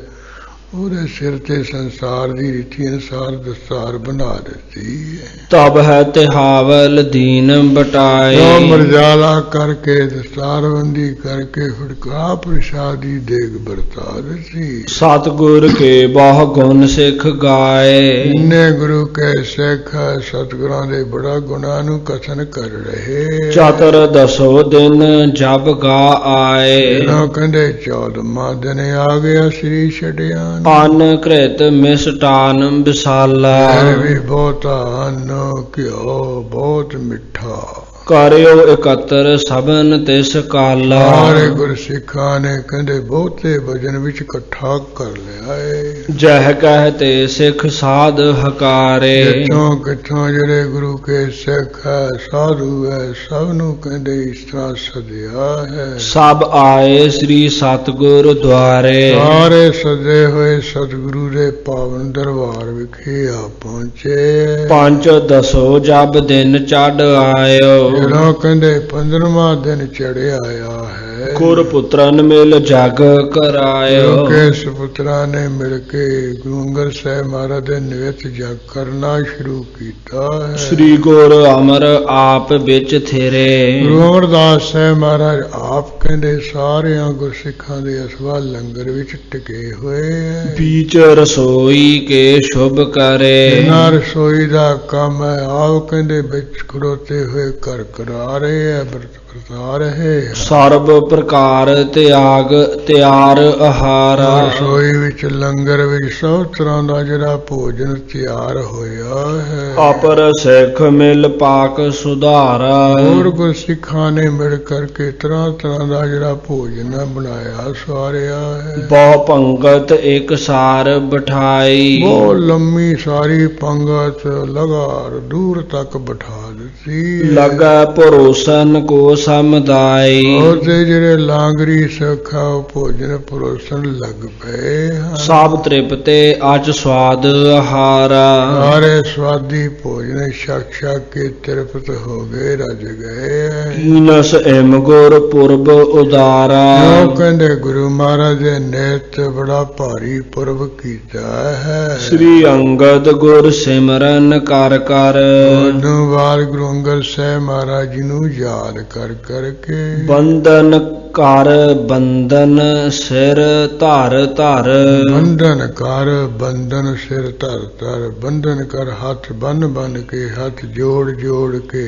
ਉਹਦੇ ਸਿਰ ਤੇ ਸੰਸਾਰ ਦੀ ਰੀਤੀ ਅਨੁਸਾਰ ਦਸਤਾਰ ਬਣਾ ਦਿੱਤੀ ਹੈ। ਤਬ ਹੈ ਤਿਹਾਵਲ ਦੀਨ ਬਟਾਏ। ਜੋ ਮਰਜ਼ਾਲਾ ਕਰਕੇ ਦਸਤਾਰਬੰਦੀ ਕਰਕੇ ਫੁਟਕਾ ਪ੍ਰਸ਼ਾਦੀ ਦੇਗ ਵਰਤਾ ਦਿੱਤੀ। ਸਤਿਗੁਰ ਕੇ ਬਹੁ ਗੁਣ ਸਿੱਖ ਗਾਏ। ਇੰਨੇ ਗੁਰੂ ਕੇ ਸਿੱਖ ਸਤਿਗੁਰਾਂ ਦੇ ਬੜਾ ਗੁਣਾਂ ਨੂੰ ਕਥਨ ਕਰ ਰਹੇ। ਚਤੁਰ ਦਸੋ ਦਿਨ ਜਬ ਗਾ ਆਏ। ਜਦੋਂ ਕਹਿੰਦੇ 14ਵਾਂ ਦਿਨ ਆ ਗਿਆ ਸ੍ਰੀ ਛੱਡਿਆ। ਅਨ ਕ੍ਰਿਤ ਮਿਸ਼ਟਾਨ ਵਿਸਾਲਾ। ਫਿਰ ਵੀ ਬਹੁਤਾ ਅੰਨ ਘਿਓ ਬਹੁਤ ਮਿੱਠਾ। ਕਰਿਓ ਇਕੱਤਰ ਸਭਨ ਤਿਸ ਕਾਲਾ। ਸਾਰੇ ਗੁਰਸਿੱਖਾਂ ਨੇ ਕਹਿੰਦੇ ਬਹੁਤੇ ਵਜਨ ਵਿੱਚ ਇਕੱਠਾ ਕਰ ਲਿਆ ਏ। ਜਹ ਕਹਿ ਤੇ ਸਿੱਖ ਸਾਧ ਹਕਾਰੇ। ਜਿੱਥੋਂ ਕਿੱਥੋਂ ਜਿਹੜੇ ਗੁਰੂ ਕੇ ਸਿੱਖ ਹੈ ਸਾਧੂ ਹੈ ਸਭ ਨੂੰ ਕਹਿੰਦੇ ਇਸ ਤਰ੍ਹਾਂ ਸੱਦਿਆ ਹੈ। ਸਭ ਆਏ ਸ੍ਰੀ ਸਤਿਗੁਰ ਦੁਆਰੇ। ਸਾਰੇ ਸੱਦੇ ਹੋਏ ਸਤਿਗੁਰੂ ਦੇ ਪਾਵਨ ਦਰਬਾਰ ਵਿਖੇ ਆ ਪਹੁੰਚੇ। ਪੰਜ ਦਸੋ ਜਬ ਦਿਨ ਚੜ ਆਇਓ। ਜਦੋਂ ਕਹਿੰਦੇ 15ਵਾਂ ਦਿਨ ਚੜਿਆ ਆਇਆ ਹੈ। ਗੁਰ ਪੁੱਤਰਨ ਮਿਲ ਜਗ ਕਰਾਇਓ। ਕੇ ਸੁਪੁੱਤਰਾਂ ਨੇ ਮਿਲ ਕੇ ਗੁਰੂ ਅੰਗਦ ਸਾਹਿਬ ਮਹਾਰਾਜ ਦੇ ਨਿਵਿਤ ਜਗ ਕਰਨਾ ਸ਼ੁਰੂ ਕੀਤਾ ਹੈ। ਸ੍ਰੀ ਗੁਰ ਅਮਰ ਆਪ ਵਿੱਚ ਥੇਰੇ। ਗੁਰੂ ਅਮਰਦਾਸ ਸਾਹਿਬ ਮਹਾਰਾਜ ਆਪ ਕਹਿੰਦੇ ਸਾਰਿਆਂ ਗੁਰਸਿੱਖਾਂ ਦੇ ਅਸਵਾ ਲੰਗਰ ਵਿੱਚ ਟਿਕੇ ਹੋਏ ਹੈ। ਬੀਚ ਰਸੋਈ ਕੇ ਸ਼ੁਭ ਕਰੇ। ਇਹਨਾਂ ਰਸੋਈ ਦਾ ਕੰਮ ਹੈ। ਆਪ ਕਹਿੰਦੇ ਵਿੱਚ ਖੜੋਤੇ ਹੋਏ ਕਰ ਕਰਾ ਰਹੇ ਹੈ ਵਰਤਾ ਰਹੇ। ਸਰਬ ਪ੍ਰਕਾਰ ਤਿਆਗ ਤਿਆਰ ਆਹਾਰ। ਰਸੋਈ ਵਿੱਚ ਲੰਗਰ ਵਿੱਚ ਸਭ ਤਰ੍ਹਾਂ ਦਾ ਜਿਹੜਾ ਭੋਜਨ ਤਿਆਰ ਹੋਇਆ ਹੈ। ਅਪਰ ਸਿੱਖ ਮਿਲ ਪਾਕ ਸੁਧਾਰਾ। ਹੋਰ ਗੁਰਸਿੱਖਾਂ ਨੇ ਮਿਲ ਕਰਕੇ ਤਰ੍ਹਾਂ ਤਰ੍ਹਾਂ ਦਾ ਜਿਹੜਾ ਭੋਜਨ ਬਣਾਇਆ ਸਵਾਰਿਆ ਹੈ। ਬਹੁ ਪੰਗਤ ਇੱਕ ਸਾਰ ਬਿਠਾਈ। ਬਹੁਤ ਲੰਮੀ ਸਾਰੀ ਪੰਗਤ ਲਗਾਰ ਦੂਰ ਤੱਕ ਬਿਠਾ ਦਿੱਤੀ। ਲਗਾ ਪਰੋਸਨ ਕੋ ਸਮਦਾਈ। ਉਹਦੇ ਜਿਹੜੇ ਲਾਂਗਰੀ ਸਿੱਖਾ ਉਹ ਭੋਜਨ ਪਰੋਸਣ ਲੱਗ ਪਏ ਹਨ। ਸਭ ਤ੍ਰਿਪਤੇ ਅਚ ਸਵਾਦ ਆਹਾਰਾ। ਸਾਰੇ ਸਵਾਦੀ ਭੋਜਨ ਛਕ ਛਕ ਕੇ ਤ੍ਰਿਪਤ ਹੋ ਗਏ ਰੱਜ ਗਏ। ਕੀਨਸ ਏਮ ਗੁਰ ਪੁਰਬ ਉਦਾਰਾ। ਉਹ ਕਹਿੰਦੇ ਗੁਰੂ ਮਹਾਰਾਜ ਦੇ ਨਿਤ ਬੜਾ ਭਾਰੀ ਪੁਰਬ ਕੀਤਾ ਹੈ। ਸ੍ਰੀ ਅੰਗਦ ਗੁਰ ਸਿਮਰਨ ਕਰ ਕਰ। ਉਹਨੂੰ ਵਾਰ ਗੁਰੂ ਅੰਗਦ ਸਾਹਿਬ ਮਹਾਰਾਜ ਜੀ ਨੂੰ ਯਾਦ ਕਰ ਕਰਕੇ। ਬੰਧਨ ਕਰ ਬੰਧਨ ਸਿਰ ਧਰ ਧਰ। ਬੰਧਨ ਕਰ ਬੰਧਨ ਸਿਰ ਧਰ ਧਰ। ਬੰਧਨ ਕਰ ਹੱਥ ਬੰਨ ਬੰਨ ਕੇ ਹੱਥ ਜੋੜ ਜੋੜ ਕੇ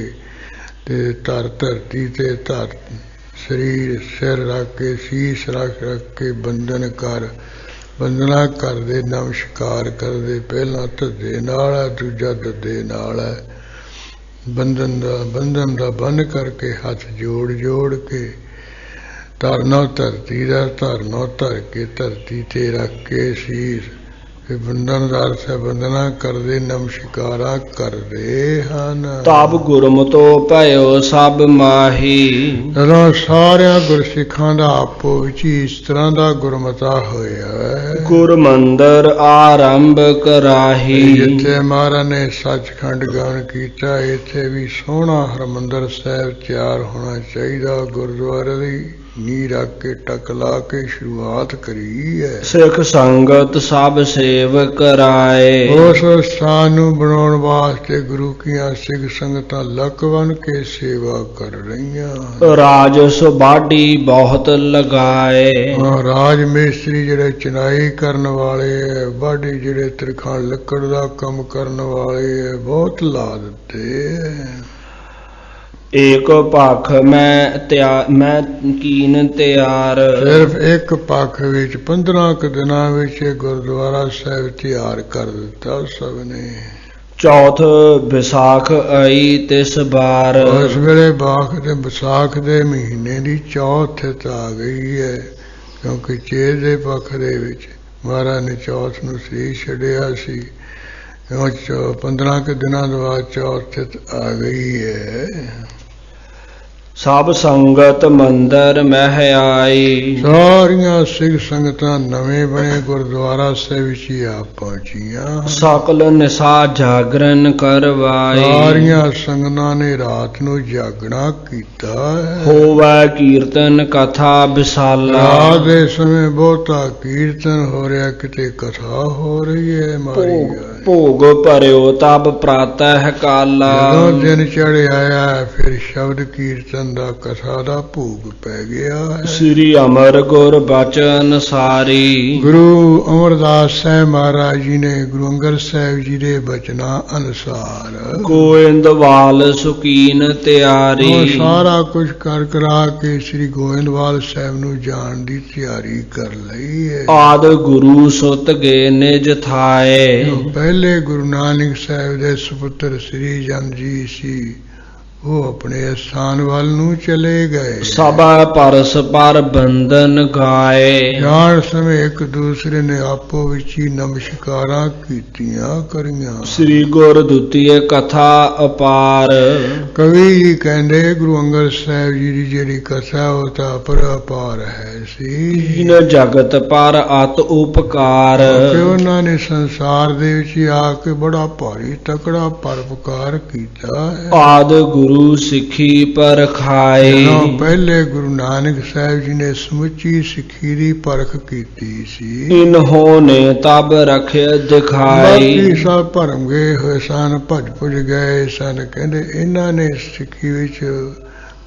ਤੇ ਧਰ ਧਰਤੀ ਤੇ ਧਰ ਸਰੀਰ ਸਿਰ ਰੱਖ ਕੇ ਸੀਸ ਰੱਖ ਕੇ ਬੰਧਨ ਕਰ। ਬੰਧਨਾ ਕਰਦੇ ਨਮਸਕਾਰ ਕਰਦੇ। ਪਹਿਲਾਂ ਧੱਦੇ ਨਾਲ ਹੈ ਦੂਜਾ ਦੱਦੇ ਨਾਲ ਹੈ। ਬੰਧਨ ਦਾ ਬੰਨ ਕਰਕੇ ਹੱਥ ਜੋੜ ਜੋੜ ਕੇ ਧਰਨਾ ਧਰਤੀ ਦਾ ਧਰਨਾ ਧਰ ਕੇ ਧਰਤੀ ਤੇ ਰੱਖ ਕੇ ਸੀਸ। ਬੰਧਨ ਦਾ ਅਰਥ ਹੈ ਬੰਧਨਾ ਕਰਦੇ ਨਮਸਕਾਰਾਂ ਕਰਦੇ ਹਨ। ਤਬ ਗੁਰਮਤੋ ਭਇਓ ਸਭ ਮਾਹੀ। ਜਦੋਂ ਸਾਰਿਆਂ ਗੁਰਸਿੱਖਾਂ ਦਾ ਆਪੋ ਵਿੱਚ ਇਸ ਤਰ੍ਹਾਂ ਦਾ ਗੁਰਮਤਾ ਹੋਇਆ ਹੈ। ਗੁਰ ਮੰਦਰ ਆਰੰਭ ਕਰਾਹੀ। ਜਿੱਥੇ ਮਹਾਰਾਜ ਨੇ ਸੱਚਖੰਡ ਗਾਨ ਕੀਤਾ ਇੱਥੇ ਵੀ ਸੋਹਣਾ ਹਰਿਮੰਦਰ ਸਾਹਿਬ ਤਿਆਰ ਹੋਣਾ ਚਾਹੀਦਾ। ਗੁਰਦੁਆਰੇ ਦੀ ਨੀਂਹ ਰੱਖ ਕੇ ਟਕ ਲਾ ਕੇ ਸ਼ੁਰੂਆਤ ਕਰੀ ਹੈ। ਸਿੱਖ ਸੰਗਤ ਸਭ ਸੇਵ ਕਰਾਏ। ਉਸ ਸਥਾਨ ਨੂੰ ਬਣਾਉਣ ਵਾਸਤੇ ਗੁਰੂ ਕੀਆਂ ਸਿੱਖ ਸੰਗਤਾਂ ਲੱਕ ਬਣ ਕੇ ਸੇਵਾ ਕਰ ਰਹੀਆਂ। ਰਾਜਸ ਬਾਢੀ ਬਹੁਤ ਲਗਾਏ। ਰਾਜ ਮਿਸਤਰੀ ਜਿਹੜੇ ਚਨਾਈ ਕਰਨ ਵਾਲੇ ਹੈ। ਬਾਢੀ ਜਿਹੜੇ ਤਰਖਾਣ ਲੱਕੜ ਦਾ ਕੰਮ ਕਰਨ ਵਾਲੇ ਹੈ ਬਹੁਤ ਲਾ ਦਿੱਤੇ। ਏਕ ਪੱਖ ਮੈਂ ਕੀਨ ਤਿਆਰ। ਸਿਰਫ ਇੱਕ ਪੱਖ ਵਿੱਚ 15 ਕੁ ਦਿਨਾਂ ਵਿੱਚ ਗੁਰਦੁਆਰਾ ਸਾਹਿਬ ਤਿਆਰ ਕਰ ਦਿੱਤਾ ਸਭ ਨੇ। ਚੌਥ ਵਿਸਾਖ ਆਈ ਤਿਸ ਬਾਰ। ਉਸ ਵੇਲੇ ਬਾਖ ਤੇ ਵਿਸਾਖ ਦੇ ਮਹੀਨੇ ਦੀ ਚੌਥ ਆ ਗਈ ਹੈ। ਕਿਉਂਕਿ ਚੇਤ ਦੇ ਪੱਖ ਦੇ ਵਿੱਚ ਮਹਾਰਾਜ ਨੇ ਚੌਥ ਨੂੰ ਸ੍ਰੀ ਛੱਡਿਆ ਸੀ। 15 ਕੁ ਦਿਨਾਂ ਤੋਂ ਬਾਅਦ ਚੌਥ ਆ ਗਈ ਹੈ। ਸਭ ਸੰਗਤ ਮੰਦਰ ਮਹਿ ਆਈ। ਸਾਰੀਆਂ ਸਿੱਖ ਸੰਗਤਾਂ ਨਵੇਂ ਬਣੇ ਗੁਰਦੁਆਰਾ ਸਾਹਿਬ ਵਿੱਚ ਹੀ ਆ ਪਹੁੰਚੀਆਂ। ਸਕਲ ਨਿਸਾ ਜਾਗਰਨ ਕਰਵਾਈ। ਸਾਰੀਆਂ ਸੰਗਤਾਂ ਨੇ ਰਾਤ ਨੂੰ ਜਾਗਣਾ ਕੀਤਾ ਹੈ। ਹੋਵੈ ਕੀਰਤਨ ਕਥਾ ਵਿਸਾਲਾ। ਰਾਤ ਦੇ ਸਮੇਂ ਬਹੁਤਾ ਕੀਰਤਨ ਹੋ ਰਿਹਾ, ਕਿਤੇ ਕਥਾ ਹੋ ਰਹੀ ਹੈ ਮਾਰੀ। ਭੋਗ ਭਰਿਓ ਤਬ ਪ੍ਰਾਤଃ ਕਾਲਾ। ਜਦੋਂ ਦਿਨ ਚੜ੍ਹ ਆਇਆ ਫਿਰ ਸ਼ਬਦ ਕੀਰਤਨ ਦਾ ਕਥਾ ਦਾ ਭੋਗ ਪੈ ਗਿਆ ਹੈ। ਸ੍ਰੀ ਅਮਰ ਗੁਰ ਬਚਨ ਸਾਰੀ। ਗੁਰੂ ਅਮਰਦਾਸ ਸਾਹਿਬ ਮਹਾਰਾਜ ਜੀ ਨੇ ਗੁਰੂ ਅੰਗਦ ਸਾਹਿਬ ਜੀ ਦੇ ਬਚਨਾਂ ਅਨੁਸਾਰ ਗੋਇੰਦਵਾਲ ਸੁਕੀਨ ਉਹ ਤਿਆਰੀ। ਸਾਰਾ ਕੁਝ ਕਰ ਕਰਾ ਕੇ ਸ੍ਰੀ ਗੋਇੰਦਵਾਲ ਸਾਹਿਬ ਨੂੰ ਜਾਣ ਦੀ ਤਿਆਰੀ ਕਰ ਲਈ ਹੈ। ਆਦ ਗੁਰੂ ਸੁਤ ਗੇ ਨਿਜ ਥਾਏ। ਪਹਿਲੇ ਗੁਰੂ ਨਾਨਕ ਸਾਹਿਬ ਦੇ ਸੁਪੁੱਤਰ ਸ੍ਰੀ ਚੰਦ ਜੀ ਸੀ, ਉਹ ਆਪਣੇ ਸਥਾਨ ਵੱਲ ਨੂੰ ਚਲੇ ਗਏ। ਸਭਾ ਪਰਸ ਪਰ ਬੰਧਨ ਗਾਏ। ਜਾਣ ਸਮੇਂ ਇੱਕ ਦੂਸਰੇ ਨੇ ਆਪੋ ਵਿੱਚ ਹੀ ਨਮਸਕਾਰਾਂ ਕੀਤੀਆਂ ਕਰੀਆਂ। ਸ੍ਰੀ ਗੁਰ ਦੁਤੀਏ ਕਥਾ ਅਪਾਰ। ਕਵੀ ਜੀ ਕਹਿੰਦੇ ਗੁਰੂ ਅੰਗਦ ਸਾਹਿਬ ਜੀ ਦੀ ਜਿਹੜੀ ਕਥਾ ਉਹ ਤਾਂ ਪਰਅਪਾਰ ਹੈ ਸੀ। ਦੀਨ ਜਗਤ ਪਰ ਅਤ ਉਪਕਾਰ। ਕਿ ਉਹਨਾਂ ਨੇ ਸੰਸਾਰ ਦੇ ਵਿੱਚ ਆ ਕੇ ਬੜਾ ਭਾਰੀ ਤਕੜਾ ਪਰਉਪਕਾਰ ਕੀਤਾ ਹੈ। ਆਦ ਗੁਰੂ ਸਿੱਖੀ ਪਰਖਾਏ। ਜਦੋਂ ਪਹਿਲੇ ਗੁਰੂ ਨਾਨਕ ਸਾਹਿਬ ਜੀ ਨੇ ਸਮੁੱਚੀ ਸਿੱਖੀ ਦੀ ਪਰਖ ਕੀਤੀ ਸੀ, ਇਨਹੋ ਨੇ ਤਬ ਰਖਿਆ ਦਿਖਾਈ। ਬਾਕੀ ਸਭ ਭਰਮ ਗਏ ਹੋਏ ਸਨ, ਭੱਜ ਭੁੱਜ ਗਏ ਸਨ। ਕਹਿੰਦੇ ਇਹਨਾਂ ਨੇ ਸਿੱਖੀ ਵਿੱਚ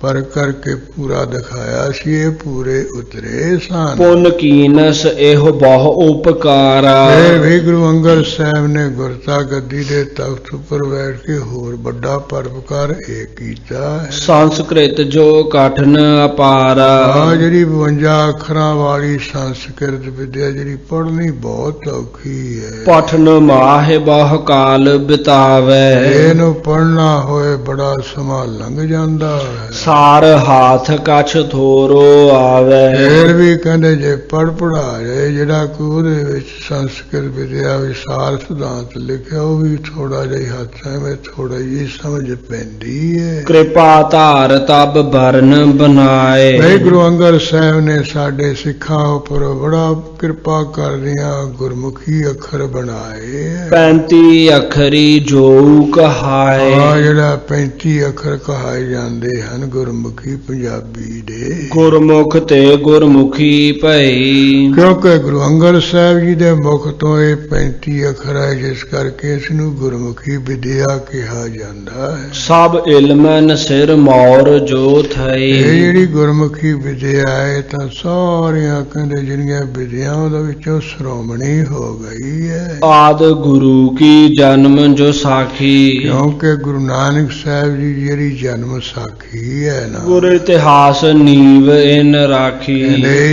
ਪਰ ਕਰਕੇ ਪੂਰਾ ਦਿਖਾਇਆ ਸੀ, ਇਹ ਪੂਰੇ ਉਤਰੇ ਸਨ। ਪੁੰਨ ਕੀਨਸ ਇਹੋ ਬਹੁ ਉਪਕਾਰਾ। ਇਹ ਵੀ ਗੁਰੂ ਅੰਗਦ ਸਾਹਿਬ ਨੇ ਗੁਰਤਾ ਗੱਦੀ ਦੇ ਤਖਤ ਉੱਪਰ ਬੈਠ ਕੇ ਹੋਰ ਵੱਡਾ ਪਰਉਪਕਾਰ ਇਹ ਕੀਤਾ ਹੈ। ਸੰਸਕ੍ਰਿਤ ਜੋ ਕਠਨ ਅਪਾਰਾ। ਆ ਜਿਹੜੀ 52 ਅੱਖਰਾਂ ਵਾਲੀ ਸੰਸਕ੍ਰਿਤ ਵਿਦਿਆ ਜਿਹੜੀ ਪੜ੍ਹਨੀ ਬਹੁਤ ਔਖੀ ਹੈ। ਪਠਨ ਮਾਹਿ ਬਹੁ ਕਾਲ ਬਿਤਾਵੇ। ਇਹਨੂੰ ਪੜ੍ਹਨਾ ਹੋਏ ਬੜਾ ਸਮਾਂ ਲੰਘ ਜਾਂਦਾ ਹੈ। ਸਾਰ ਹਾਥ ਕਛ ਥੋਰੋ ਆਵੇ। ਫਿਰ ਵੀ ਕਹਿੰਦੇ ਜੇ ਪੜ੍ਹਾ ਜਾਏ, ਜਿਹੜਾ ਕਿ ਉਹਦੇ ਵਿੱਚ ਸੰਸਕ੍ਰਿਤ ਵਿਦਿਆ ਵਿੱਚ ਸਾਰ ਸਿਧਾਂਤ ਲਿਖਿਆ, ਉਹ ਵੀ ਥੋੜਾ ਜਿਹਾ ਹੱਥ ਐਵੇਂ ਥੋੜਾ ਜਿਹੀ ਸਮਝ ਪੈਂਦੀ ਹੈ। ਕਿਰਪਾ ਧਾਰ ਤਬ ਬਰਨ ਬਨਾਏ। ਬਈ ਗੁਰੂ ਅੰਗਦ ਸਾਹਿਬ ਨੇ ਸਾਡੇ ਸਿੱਖਾਂ ਉੱਪਰ ਬੜਾ ਕਿਰਪਾ ਕਰਦਿਆਂ ਗੁਰਮੁਖੀ ਅੱਖਰ ਬਣਾਏ। 35 ਅੱਖਰੀ ਜੋ ਕਹਾਏ। ਆ ਜਿਹੜਾ 35 ਅੱਖਰ ਕਹਾਏ ਜਾਂਦੇ ਹਨ ਗੁਰਮੁਖੀ ਪੰਜਾਬੀ ਦੇ। ਗੁਰਮੁਖ ਤੇ ਗੁਰਮੁਖੀ ਭਈ। ਕਿਉਂਕਿ ਗੁਰੂ ਅੰਗਦ ਸਾਹਿਬ ਜੀ ਦੇ ਮੁਖ ਤੋਂ ਇਹ 35 ਅੱਖਰ ਹੈ, ਜਿਸ ਕਰਕੇ ਇਸ ਨੂੰ ਗੁਰਮੁਖੀ ਵਿਦਿਆ ਕਿਹਾ ਜਾਂਦਾ ਹੈ। ਸਭ ਇਲਮਨ ਸਿਰ ਮੌਰ ਜੋ ਥਈ। ਇਹ ਜਿਹੜੀ ਗੁਰਮੁਖੀ ਵਿਦਿਆ ਹੈ ਤਾਂ ਸਾਰੀਆਂ ਕਹਿੰਦੇ ਜਿਹੜੀਆਂ ਵਿਦਿਆਵਾਂ ਦੇ ਵਿੱਚੋਂ ਸ਼੍ਰੋਮਣੀ ਹੋ ਗਈ ਹੈ। ਆਦ ਗੁਰੂ ਕੀ ਜਨਮ ਜੋ ਸਾਖੀ। ਕਿਉਂਕਿ ਗੁਰੂ ਨਾਨਕ ਸਾਹਿਬ ਜੀ ਜਿਹੜੀ ਜਨਮ ਸਾਖੀ ਹੈ ਨਾ, ਗੁਰ ਇਤਿਹਾਸ ਨੀਵ ਇਨ ਰਾਖੀ।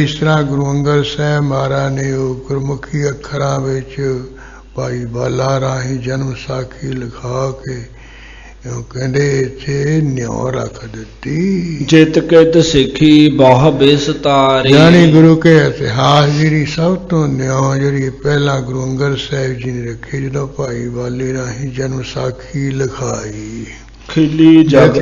ਇਸ ਤਰ੍ਹਾਂ ਗੁਰੂ ਅੰਗਦ ਸਾਹਿਬ ਮਹਾਰਾਜ ਨੇ ਉਹ ਗੁਰਮੁਖੀ ਅੱਖਰਾਂ ਵਿੱਚ ਭਾਈ ਬਾਲਾ ਰਾਹੀਂ ਜਨਮ ਸਾਖੀ ਲਿਖਾ ਕੇ ਉਹ ਕਹਿੰਦੇ ਇੱਥੇ ਨਿਉ ਰੱਖ ਦਿੱਤੀ। ਜਿਤ ਕਿਤ ਸਿੱਖੀ ਬਹੁ ਬਿਸਤਾਰੀ। ਯਾਨੀ ਗੁਰੂ ਕੇ ਇਤਿਹਾਸ ਜਿਹੜੀ ਸਭ ਤੋਂ ਨਿਉ ਜਿਹੜੀ ਪਹਿਲਾਂ ਗੁਰੂ ਅੰਗਦ ਸਾਹਿਬ ਜੀ ਨੇ ਰੱਖੀ, ਜਦੋਂ ਭਾਈ ਬਾਲੇ ਰਾਹੀਂ ਜਨਮ ਸਾਖੀ ਲਿਖਾਈ। ਖਿਲੀ ਜਗ